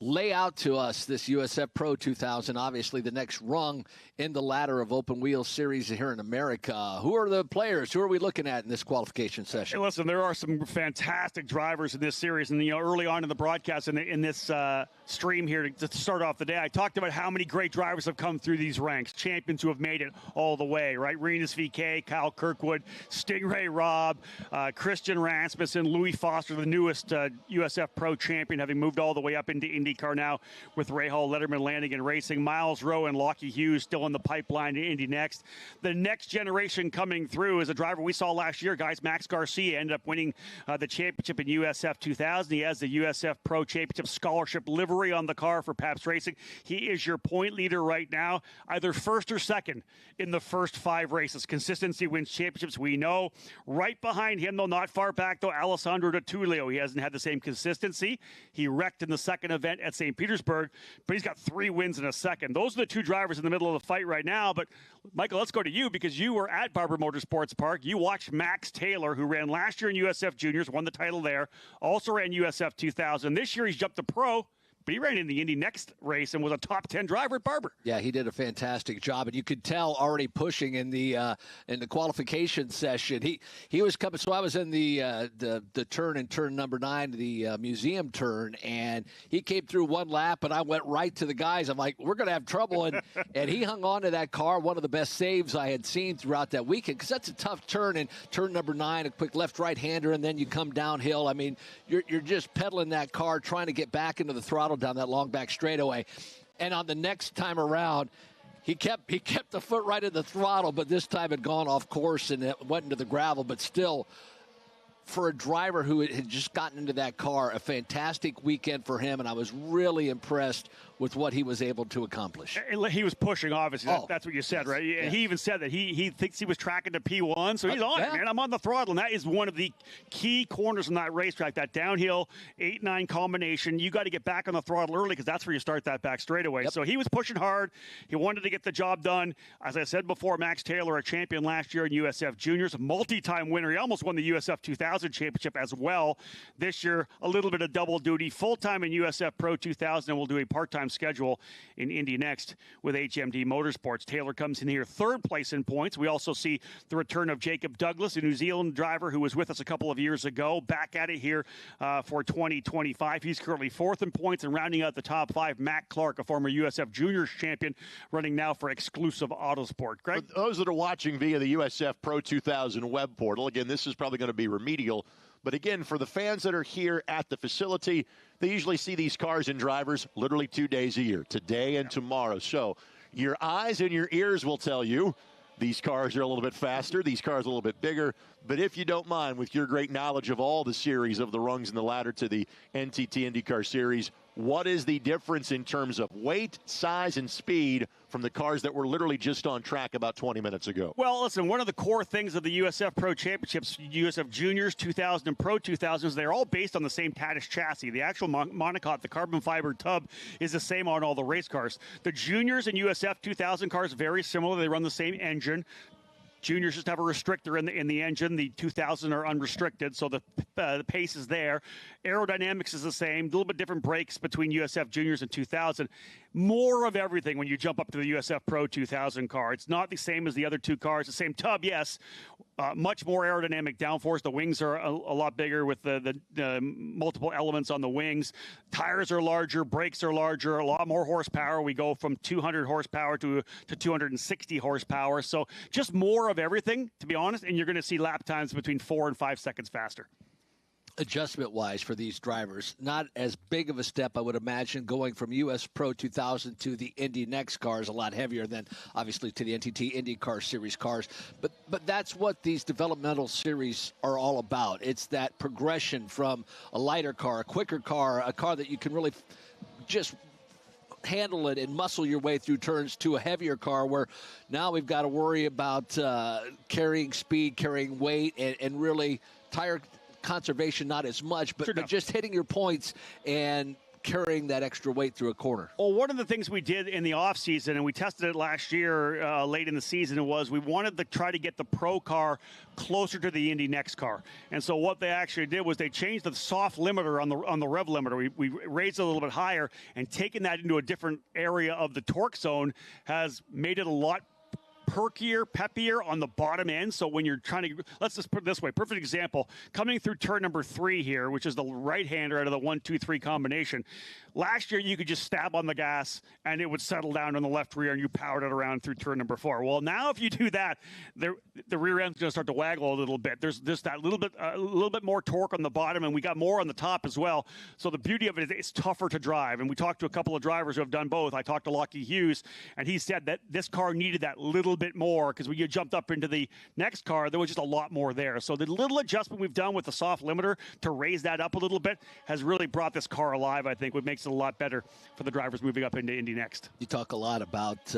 Lay out to us this USF Pro 2000, obviously the next rung in the ladder of open wheel series here in America. Who are the players? Who are we looking at in this qualification session? Hey, listen, there are some fantastic drivers in this series, and early on in the broadcast in this stream here to start off the day, I talked about how many great drivers have come through these ranks, champions who have made it all the way, right? Renus VK, Kyle Kirkwood, Stingray Robb, Christian Rasmussen, Louis Foster, the newest USF Pro champion, having moved all the way up into IndyCar now with Rahal Letterman landing and racing. Miles Rowe and Lockie Hughes still in the pipeline to Indy Next. The next generation coming through is a driver we saw last year, guys. Max Garcia ended up winning the championship in USF 2000. He has the USF Pro Championship scholarship livery on the car for Pabst Racing. He is your point leader right now, either first or second in the first 5 races. Consistency wins championships, we know. Right behind him, though, not far back, though, Alessandro Di Tullio. He hasn't had the same consistency. He wrecked in the second event at St. Petersburg, but he's got 3 wins in a second. Those are the 2 drivers in the middle of the fight right now. But, Michael, let's go to you because you were at Barber Motorsports Park. You watched Max Taylor, who ran last year in USF Juniors, won the title there, also ran USF 2000. This year he's jumped to pro, but he ran in the Indy Next race and was a top 10 driver at Barber. Yeah, he did a fantastic job, and you could tell already pushing in the qualification session. He was coming. So I was in the turn in turn number 9, the museum turn, and he came through one lap, and I went right to the guys. I'm like, we're going to have trouble, and he hung on to that car. One of the best saves I had seen throughout that weekend because that's a tough turn in turn number 9, a quick left-right-hander, and then you come downhill. I mean, you're just pedaling that car, trying to get back into the throttle down that long back straightaway. And on the next time around, he kept the foot right in the throttle, but this time had gone off course and it went into the gravel. But still, for a driver who had just gotten into that car, a fantastic weekend for him, and I was really impressed with what he was able to accomplish. He was pushing, obviously. That's what you said, right? Yeah. He even said that he thinks he was tracking to P1, so he's on it, man. I'm on the throttle, and that is one of the key corners in that racetrack, that downhill 8-9 combination. You got to get back on the throttle early because that's where you start that back straightaway. So he was pushing hard. He wanted to get the job done. As I said before, Max Taylor, a champion last year in USF Juniors, a multi-time winner. He almost won the USF 2000 championship as well. This year, a little bit of double duty, full-time in USF Pro 2000, and we'll do a part-time schedule in Indy Next with HMD Motorsports. Taylor comes in here 3rd place in points. We also see the return of Jacob Douglas, a New Zealand driver who was with us a couple of years ago, back at it here for 2025. He's currently 4th in points, and rounding out the top 5, Matt Clark, a former USF Juniors champion, running now for Exclusive Autosport. Greg? For those that are watching via the USF Pro 2000 web portal, again, this is probably going to be remedial. But again, for the fans that are here at the facility, they usually see these cars and drivers literally 2 days a year, today and tomorrow. So your eyes and your ears will tell you these cars are a little bit faster, these cars are a little bit bigger. But if you don't mind, with your great knowledge of all the series of the rungs in the ladder to the NTT IndyCar Series, what is the difference in terms of weight, size, and speed from the cars that were literally just on track about 20 minutes ago? Well, listen, one of the core things of the USF Pro Championships, USF Juniors, 2000, and Pro 2000s, they're all based on the same Tadish chassis. The actual monocoque, the carbon fiber tub, is the same on all the race cars. The Juniors and USF 2000 cars, very similar. They run the same engine. Juniors just have a restrictor in the engine. The 2000 are unrestricted, so the pace is there. Aerodynamics is the same. A little bit different brakes between USF Juniors and 2000. More of everything when you jump up to the USF Pro 2000 car. It's not the same as the other two cars. The same tub, yes. Much more aerodynamic downforce. The wings are a lot bigger with the multiple elements on the wings. Tires are larger. Brakes are larger. A lot more horsepower. We go from 200 horsepower to 260 horsepower. So just more of everything, to be honest, and you're going to see lap times between 4 and 5 seconds faster. Adjustment-wise for these drivers, not as big of a step, I would imagine, going from US Pro 2000 to the Indy Next cars, a lot heavier than, obviously, to the NTT IndyCar Series cars. But that's what these developmental series are all about. It's that progression from a lighter car, a quicker car, a car that you can really just handle it and muscle your way through turns, to a heavier car where now we've got to worry about carrying speed, carrying weight, and really tire conservation not as much, but just hitting your points and carrying that extra weight through a corner. Well, one of the things we did in the offseason, and we tested it last year late in the season, was we wanted to try to get the Pro car closer to the Indy Next car. And so what they actually did was they changed the soft limiter on the rev limiter. We raised it a little bit higher, and taking that into a different area of the torque zone has made it a lot perkier, peppier on the bottom end. So when you're trying to, let's just put it this way, perfect example, coming through turn number 3 here, which is the right-hander out of the 1-2-3 combination. Last year, you could just stab on the gas and it would settle down on the left rear and you powered it around through turn number 4. Well, now if you do that, the rear end's going to start to waggle a little bit. There's just that little bit more torque on the bottom, and we got more on the top as well. So the beauty of it is it's tougher to drive. And we talked to a couple of drivers who have done both. I talked to Lockie Hughes, and he said that this car needed that little bit more, because when you jumped up into the next car, there was just a lot more there. So the little adjustment we've done with the soft limiter to raise that up a little bit has really brought this car alive, I think, which makes it a lot better for the drivers moving up into Indy Next. You talk a lot about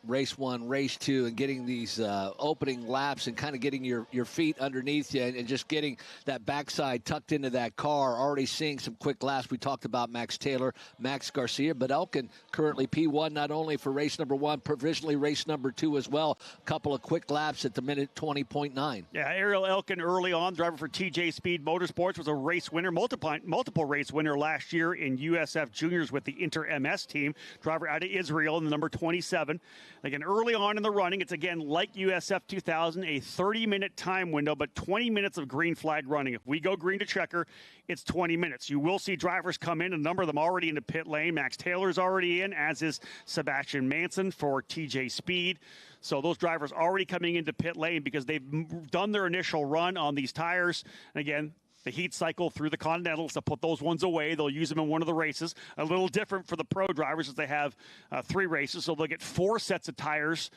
race 1, race 2, and getting these opening laps and kind of getting your feet underneath you and just getting that backside tucked into that car, already seeing some quick laps. We talked about Max Taylor, Max Garcia, but Elkin currently P1 not only for race number 1, provisionally race number 2 as well. A couple of quick laps at the minute 20.9. Yeah, Ariel Elkin early on, driver for TJ Speed Motorsports, was a race winner, multiple race winner last year in USF Juniors with the Inter MS team. Driver out of Israel in the number 27. Again, early on in the running, it's again like USF 2000, a 30-minute time window, but 20 minutes of green flag running. If we go green to checker, it's 20 minutes. You will see drivers come in, a number of them already into pit lane. Max Taylor's already in, as is Sebastian Manson for TJ Speed. So those drivers already coming into pit lane because they've done their initial run on these tires. And again, the heat cycle through the Continentals, they'll put those ones away. They'll use them in one of the races. A little different for the pro drivers as they have 3 races. So they'll get 4 sets of tires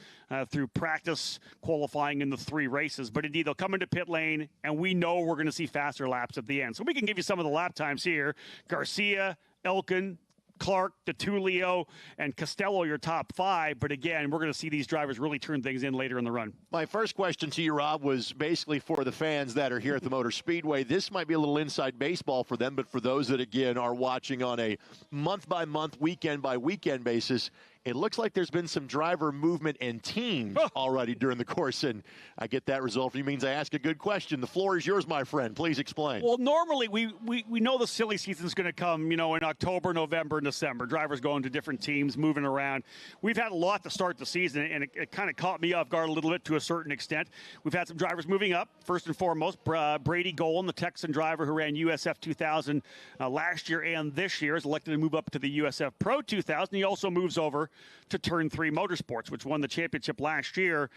through practice qualifying in the 3 races. But indeed, they'll come into pit lane, and we know we're going to see faster laps at the end. So we can give you some of the lap times here. Garcia, Elkin, Clark, DeTulio, and Costello, your top 5. But again, we're going to see these drivers really turn things in later in the run. My first question to you, Rob, was basically for the fans that are here at the Motor Speedway. This might be a little inside baseball for them, but for those that, again, are watching on a month-by-month, weekend-by-weekend basis, it looks like there's been some driver movement and teams already during the course, and I get that result. It means I ask a good question. The floor is yours, my friend. Please explain. Well, normally we know the silly season's going to come, in October, November, and December. Drivers going to different teams, moving around. We've had a lot to start the season, and it kind of caught me off guard a little bit to a certain extent. We've had some drivers moving up. First and foremost, Brady Golan, the Texan driver who ran USF 2000 last year and this year, is elected to move up to the USF Pro 2000. He also moves over to Turn 3 Motorsports, which won the championship last year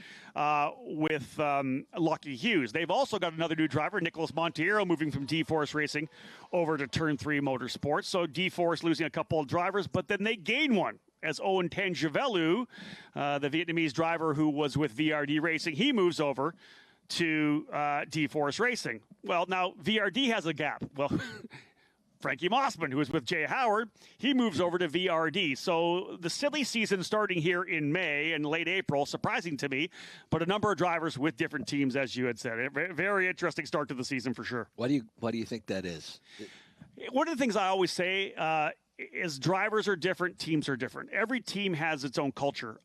with Lockie Hughes. They've also got another new driver, Nicholas Monteiro, moving from D-Force Racing over to Turn 3 Motorsports. So D-Force losing a couple of drivers, but then they gain one, as Owen Tangevelu, the Vietnamese driver who was with VRD Racing, he moves over to D-Force Racing. Well, now VRD has a gap. Well, Frankie Mossman, who was with Jay Howard, he moves over to VRD. So the silly season starting here in May and late April, surprising to me, but a number of drivers with different teams, as you had said. A very interesting start to the season for sure. Why do you think that is? One of the things I always say, is drivers are different, teams are different. Every team has its own culture.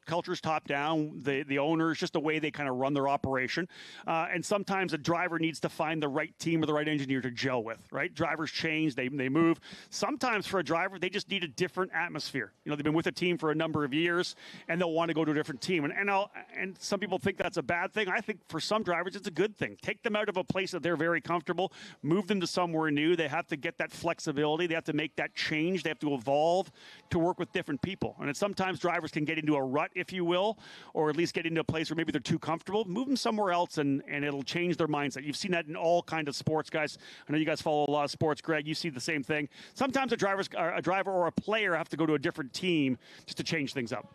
Culture's top down. The owners, just the way they kind of run their operation. And sometimes a driver needs to find the right team or the right engineer to gel with, right? Drivers change, they move. Sometimes for a driver, they just need a different atmosphere. They've been with a team for a number of years, and they'll want to go to a different team. And some people think that's a bad thing. I think for some drivers, it's a good thing. Take them out of a place that they're very comfortable, move them to somewhere new. They have to get that flexibility. They have to make that change. They have to evolve to work with different people. And sometimes drivers can get into a rut, if you will, or at least get into a place where maybe they're too comfortable. Move them somewhere else, and it'll change their mindset. You've seen that in all kinds of sports, guys. I know you guys follow a lot of sports, Greg. You see the same thing. Sometimes a driver or a player have to go to a different team just to change things up.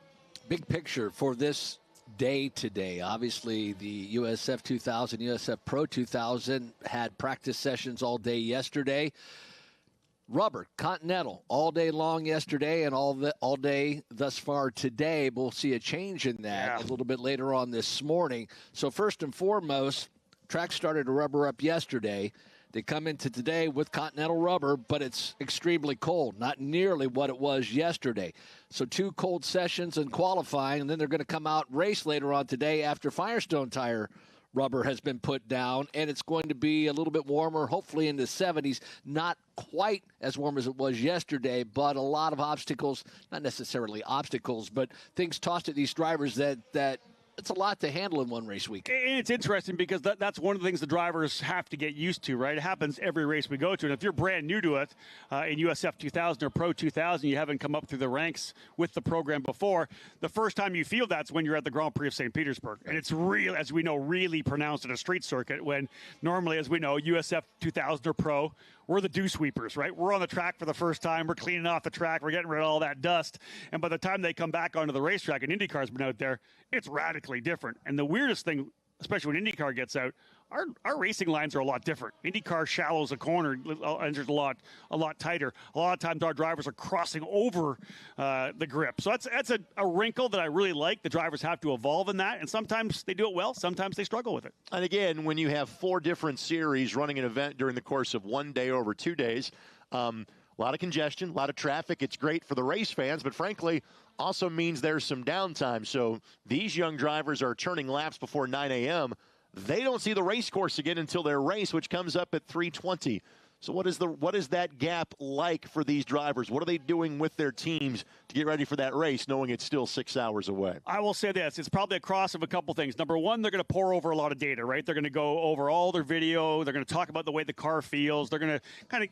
Big picture for this day today. Obviously, the USF 2000, USF Pro 2000 had practice sessions all day yesterday. Rubber, Continental, all day long yesterday and all day thus far today. We'll see a change in that a little bit later on this morning. So first and foremost, track started to rubber up yesterday. They come into today with Continental rubber, but it's extremely cold, not nearly what it was yesterday. So 2 cold sessions in qualifying, and then they're going to come out and race later on today after Firestone tire rubber has been put down, and it's going to be a little bit warmer, hopefully in the 70s. Not quite as warm as it was yesterday, but a lot of obstacles, not necessarily obstacles, but things tossed at these drivers that it's a lot to handle in one race week. And it's interesting because that's one of the things the drivers have to get used to, right? It happens every race we go to. And if you're brand new to it in USF 2000 or Pro 2000, you haven't come up through the ranks with the program before, the first time you feel that's when you're at the Grand Prix of St. Petersburg. And it's real, as we know, really pronounced at a street circuit when normally, as we know, USF 2000 or Pro, we're the dew sweepers, right? We're on the track for the first time. We're cleaning off the track. We're getting rid of all that dust. And by the time they come back onto the racetrack and IndyCar's been out there, it's radically different. And the weirdest thing, especially when IndyCar gets out, our racing lines are a lot different. IndyCar shallows a corner, enters a lot tighter. A lot of times our drivers are crossing over the grip. So that's a wrinkle that I really like. The drivers have to evolve in that, and sometimes they do it well, sometimes they struggle with it. And again, when you have 4 different series running an event during the course of 1 day over 2 days, a lot of congestion, a lot of traffic. It's great for the race fans, but frankly, also means there's some downtime. So these young drivers are turning laps before 9 a.m., They don't see the race course again until their race, which comes up at 3:20. So what is that gap like for these drivers? What are they doing with their teams to get ready for that race, knowing it's still 6 hours away? I will say this. It's probably a cross of a couple things. Number one, they're going to pour over a lot of data, right? They're going to go over all their video. They're going to talk about the way the car feels. They're going to kind of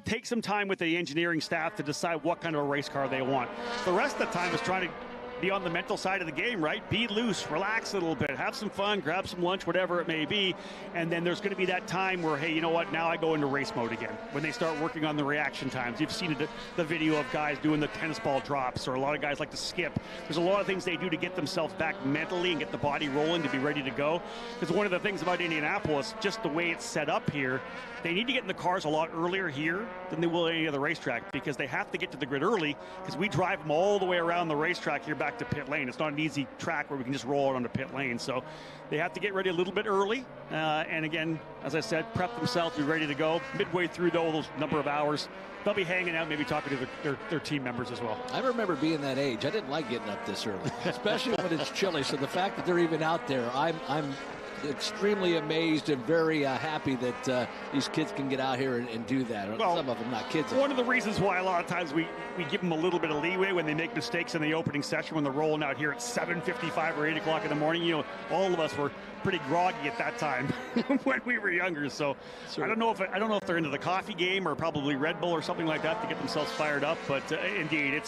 take some time with the engineering staff to decide what kind of a race car they want. The rest of the time is trying to be on the mental side of the game, right? Be loose, relax a little bit, have some fun, grab some lunch, whatever it may be. And then there's going to be that time where, hey, you know what? Now I go into race mode again. When they start working on the reaction times. You've seen the video of guys doing the tennis ball drops, or a lot of guys like to skip. There's a lot of things they do to get themselves back mentally and get the body rolling to be ready to go. Because one of the things about Indianapolis, just the way it's set up here, they need to get in the cars a lot earlier here than they will at any other racetrack, because they have to get to the grid early, because we drive them all the way around the racetrack here back to pit lane. It's not an easy track where we can just roll it onto pit lane. So they have to get ready a little bit early. And again, as I said, prep themselves, be ready to go. Midway through those number of hours, they'll be hanging out, maybe talking to their team members as well. I remember being that age. I didn't like getting up this early, especially when it's chilly. So the fact that they're even out there, I'm extremely amazed and very happy that these kids can get out here and do that. Well, some of them not kids. One of the reasons why a lot of times we give them a little bit of leeway when they make mistakes in the opening session, when they're rolling out here at 7:55 or 8 o'clock in the morning. You know, all of us were pretty groggy at that time when we were younger. So sure. I don't know if they're into the coffee game or probably Red Bull or something like that to get themselves fired up. But indeed,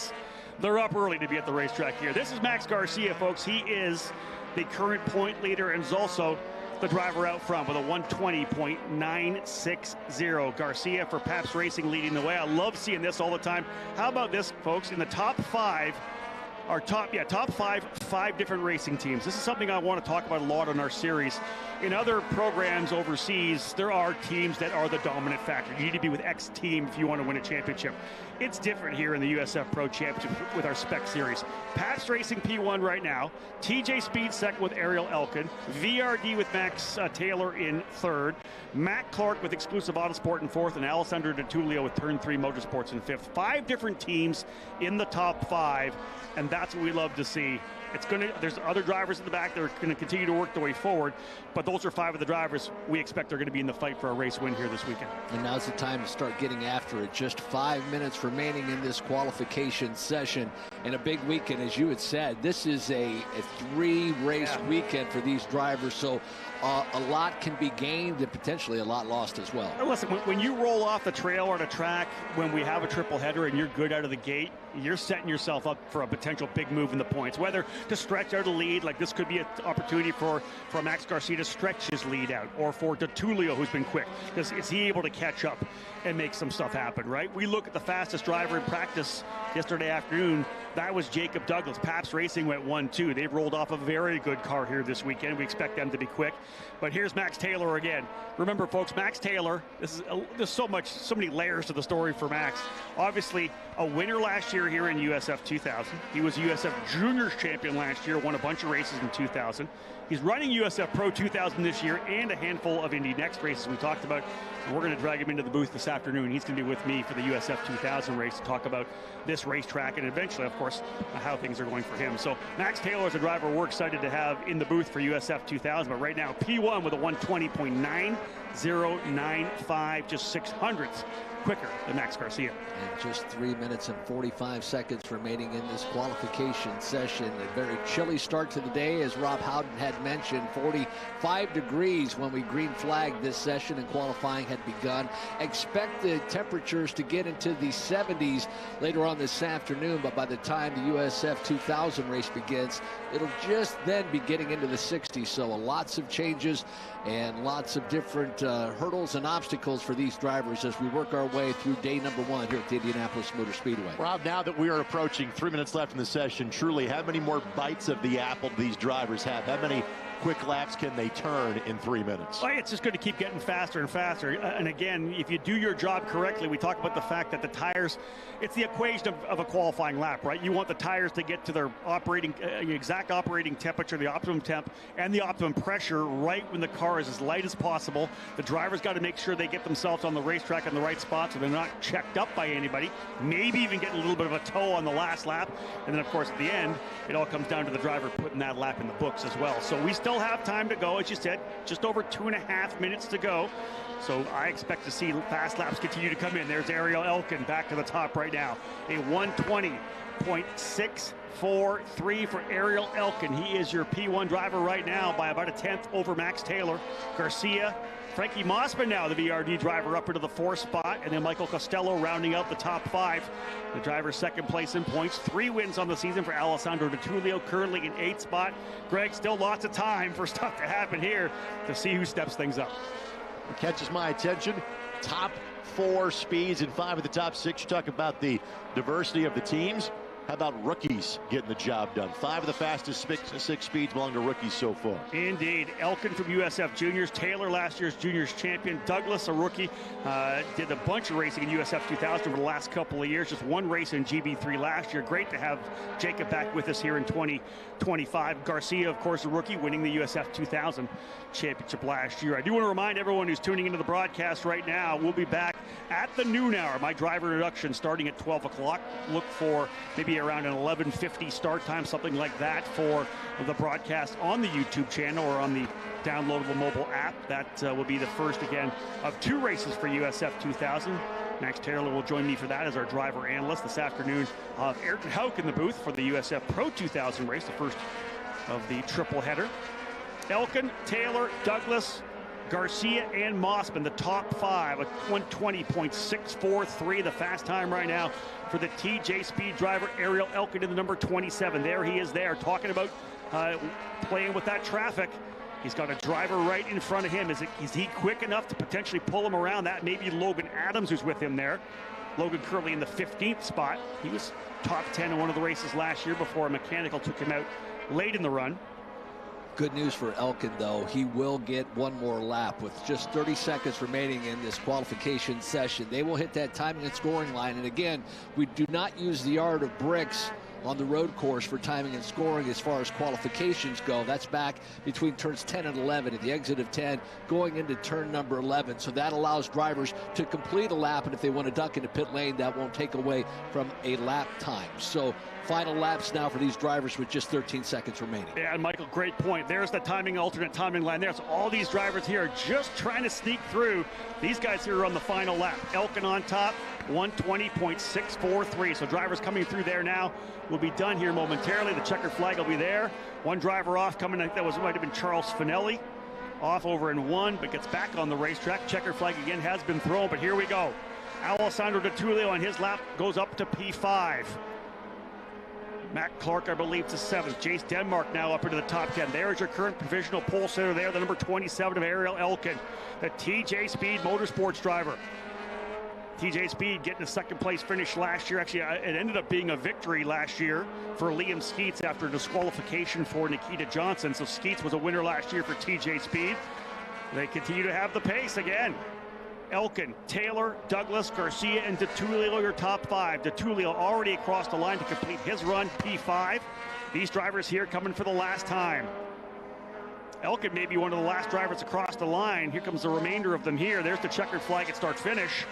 they're up early to be at the racetrack here. This is Max Garcia, folks. He is the current point leader and is also the driver out front with a 120.960. Garcia for Pabst Racing leading the way. I love seeing this all the time. How about this, folks? In the top five, top five 5 different racing teams. This is something I want to talk about a lot in our series. In other programs overseas, there are teams that are the dominant factor. You need to be with X team if you want to win a championship. It's different here in the USF Pro Championship with our spec series. Pabst Racing P1 right now, TJ Speed second with Ariel Elkin, VRD with Max Taylor in third, Matt Clark with Exclusive Autosport in fourth, and Alessandro DeTullio with Turn 3 Motorsports in fifth. 5 different teams in the top 5, and that's what we love to see. There's other drivers in the back that are going to continue to work their way forward, but those are 5 of the drivers we expect are going to be in the fight for a race win here this weekend. And now's the time to start getting after it. Just 5 minutes remaining in this qualification session, and a big weekend, as you had said. This is a 3-race weekend for these drivers, so a lot can be gained and potentially a lot lost as well. Listen, when you roll off the trail or the track, when we have a triple header and you're good out of the gate, you're setting yourself up for a potential big move in the points, whether to stretch out a lead, like this could be an opportunity for Max Garcia to stretch his lead out, or for DeTullio, who's been quick, because is he able to catch up and make some stuff happen, right? We look at the fastest driver in practice yesterday afternoon. That was Jacob Douglas. Pabst Racing went 1-2. They've rolled off a very good car here this weekend. We expect them to be quick. But here's Max Taylor again. Remember, folks, Max Taylor, there's so many layers to the story for Max. Obviously, a winner last year here in USF 2000. He was USF Juniors champion last year, won a bunch of races in 2000. He's running USF Pro 2000 this year and a handful of Indy Next races we talked about. And we're going to drag him into the booth this afternoon. He's going to be with me for the USF 2000 race to talk about this racetrack and eventually, of course, how things are going for him. So Max Taylor is a driver we're excited to have in the booth for USF 2000. But right now, P1 with a 120.9095, just 600ths quicker than Max Garcia. And just 3 minutes and 45 seconds remaining in this qualification session. A very chilly start to the day, as Rob Howden had mentioned. 45 degrees when we green flagged this session and qualifying had begun. Expect the temperatures to get into the 70s later on this afternoon, but by the time the USF 2000 race begins, it'll just then be getting into the 60s. So lots of changes and lots of different hurdles and obstacles for these drivers as we work our way through day number 1 here at the Indianapolis Motor Speedway. Rob, now that we are approaching 3 minutes left in the session, truly, how many more bites of the apple do these drivers have? How many quick laps can they turn in 3 minutes? Well, it's just going to keep getting faster and faster. And again, if you do your job correctly, we talk about the fact that the tires, it's the equation of a qualifying lap, right? You want the tires to get to their operating, exact operating temperature, the optimum temp, and the optimum pressure right when the car is as light as possible. The driver's got to make sure they get themselves on the racetrack in the right spot so they're not checked up by anybody, maybe even getting a little bit of a tow on the last lap. And then, of course, at the end, it all comes down to the driver putting that lap in the books as well. So we still have time to go, as you said, just over 2.5 minutes to go. So I expect to see fast laps continue to come in. There's Ariel Elkin back to the top right now. A 120.643 for Ariel Elkin. He is your P1 driver right now by about a 10th over Max Taylor. Garcia, Frankie Mossman now the VRD driver up into the 4th spot, and then Michael Costello rounding out the top 5. The driver's second place in points. 3 wins on the season for Alessandro DeTullio, currently in 8th spot. Greg, still lots of time for stuff to happen here to see who steps things up. What catches my attention, top 4 speeds in 5 of the top 6. You talk about the diversity of the teams. How about rookies getting the job done? 5 of the fastest 6 speeds belong to rookies so far. Indeed. Elkin from USF Juniors. Taylor, last year's Juniors champion. Douglas, a rookie, did a bunch of racing in USF 2000 over the last couple of years. Just 1 race in GB3 last year. Great to have Jacob back with us here in 2025. Garcia, of course, a rookie, winning the USF 2000 championship last year. I do want to remind everyone who's tuning into the broadcast right now, we'll be back at the noon hour. My driver introduction starting at 12 o'clock. Look for maybe around an 11:50 start time, something like that, for the broadcast on the YouTube channel or on the downloadable mobile app. That will be the first, again, of 2 races for USF 2000. Max Taylor will join me for that as our driver analyst this afternoon. Ayrton Hauk in the booth for the USF Pro 2000 race, the first of the triple header. Elkin, Taylor, Douglas, Garcia, and Mossman, the top 5, a 120.643, the fast time right now for the TJ Speed driver, Ariel Elkin in the number 27. There he is there, talking about playing with that traffic. He's got a driver right in front of him. Is he quick enough to potentially pull him around? That may be Logan Adams who's with him there. Logan currently in the 15th spot. He was top 10 in one of the races last year before a mechanical took him out late in the run. Good news for Elkin, though. He will get one more lap with just 30 seconds remaining in this qualification session. They will hit that timing and scoring line. And again, we do not use the yard of bricks on the road course for timing and scoring as far as qualifications go. That's back between turns 10 and 11 at the exit of 10 going into turn number 11. So that allows drivers to complete a lap, and if they want to duck into pit lane, that won't take away from a lap time. So final laps now for these drivers with just 13 seconds remaining. Yeah, and Michael, great point. There's the timing, alternate timing line. There's all these drivers here just trying to sneak through. These guys here are on the final lap. Elkin on top, 120.643. So drivers coming through there now will be done here momentarily. The checkered flag will be there. One driver off coming, that might have been Charles Finelli, off over in one, but gets back on the racetrack. Checkered flag again has been thrown, but here we go. Alessandro Di Tullio on his lap goes up to P5. Matt Clark, I believe, to 7th. Jace Denmark now up into the top 10. There's your current provisional pole sitter there, the number 27 of Ariel Elkin, the TJ Speed Motorsports driver. TJ Speed getting a second place finish last year. Actually, it ended up being a victory last year for Liam Skeets after disqualification for Nikita Johnson. So Skeets was a winner last year for TJ Speed. They continue to have the pace again. Elkin, Taylor, Douglas, Garcia, and Di Tullio, your top 5. Di Tullio already across the line to complete his run, P5. These drivers here coming for the last time. Elkin may be one of the last drivers across the line. Here comes the remainder of them here. There's the checkered flag at start-finish.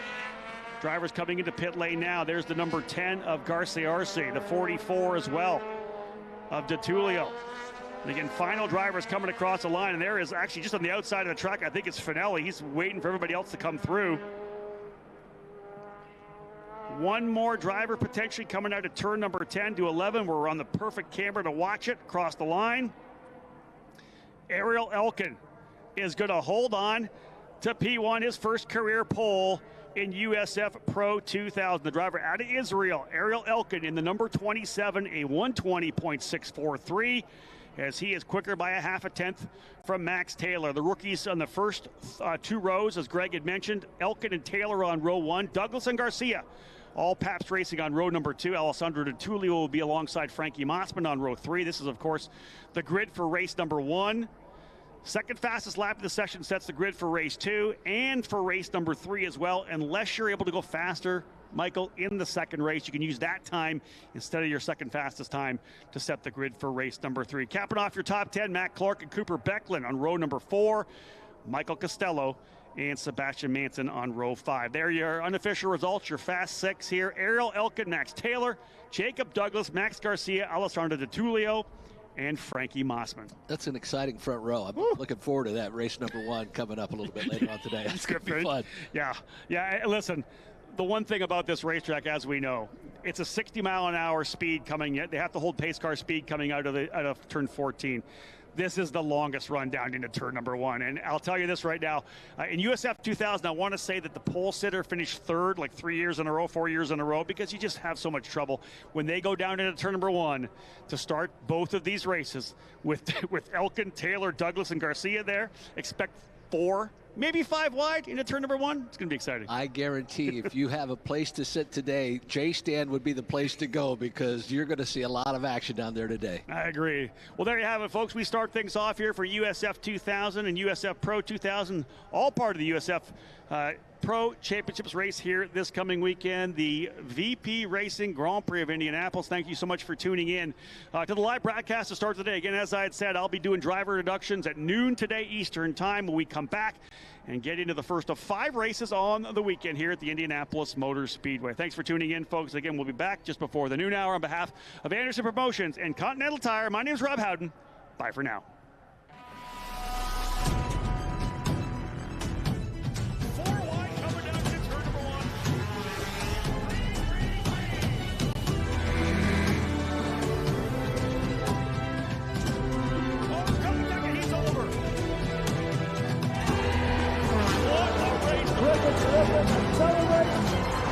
Drivers coming into pit lane now. There's the number 10 of Garcia Arce, the 44 as well of Di Tullio. And again, final drivers coming across the line, and there is actually just on the outside of the track, I think it's Finelli. He's waiting for everybody else to come through. One more driver potentially coming out of turn number 10 to 11. We're on the perfect camera to watch it across the line. Ariel Elkin is going to hold on to P1, his first career pole in USF Pro 2000. The driver out of Israel, Ariel Elkin, in the number 27, a 120.643, as he is quicker by a half a tenth from Max Taylor. The rookies on the first 2 rows, as Greg had mentioned, Elkin and Taylor on row 1, Douglas and Garcia, all Pabst Racing on row number 2. Alessandro Di Tullio will be alongside Frankie Mossman on row 3. This is, of course, the grid for race number 1. Second fastest lap of the session sets the grid for race 2 and for race number 3 as well. Unless you're able to go faster, Michael, in the second race, you can use that time instead of your second fastest time to set the grid for race number 3. Capping off your top 10, Matt Clark and Cooper Becklin on row number 4, Michael Costello and Sebastian Manson on row 5. There are your unofficial results, your fast 6 here. Ariel Elkin, Max Taylor, Jacob Douglas, Max Garcia, Alessandro Di Tullio, and Frankie Mossman. That's an exciting front row. I'm looking forward to that race number 1 coming up a little bit later on today. It's going to be fun. Yeah. Listen, the one thing about this racetrack, as we know, it's a 60-mile-an-hour speed coming in. They have to hold pace car speed coming out of turn 14. This is the longest run down into turn number 1. And I'll tell you this right now, in USF 2000, I want to say that the pole sitter finished 3rd like 3 years in a row, 4 years in a row, because you just have so much trouble when they go down into turn number 1 to start both of these races with Elkin, Taylor, Douglas, and Garcia there. Expect 4, maybe 5 wide into turn number 1. It's going to be exciting. I guarantee if you have a place to sit today, J-Stand would be the place to go, because you're going to see a lot of action down there today. I agree. Well, there you have it, folks. We start things off here for USF 2000 and USF Pro 2000, all part of the USF Pro Championships race here this coming weekend, the VP Racing Grand Prix of Indianapolis. Thank you so much for tuning in to the live broadcast to start today. Again, as I had said, I'll be doing driver introductions at noon today Eastern time when we come back and get into the first of 5 races on the weekend here at the Indianapolis Motor Speedway. Thanks for tuning in, folks. Again, we'll be back just before the noon hour on behalf of Anderson Promotions and Continental Tire. My name is Rob Howden. Bye for now. Celebrate!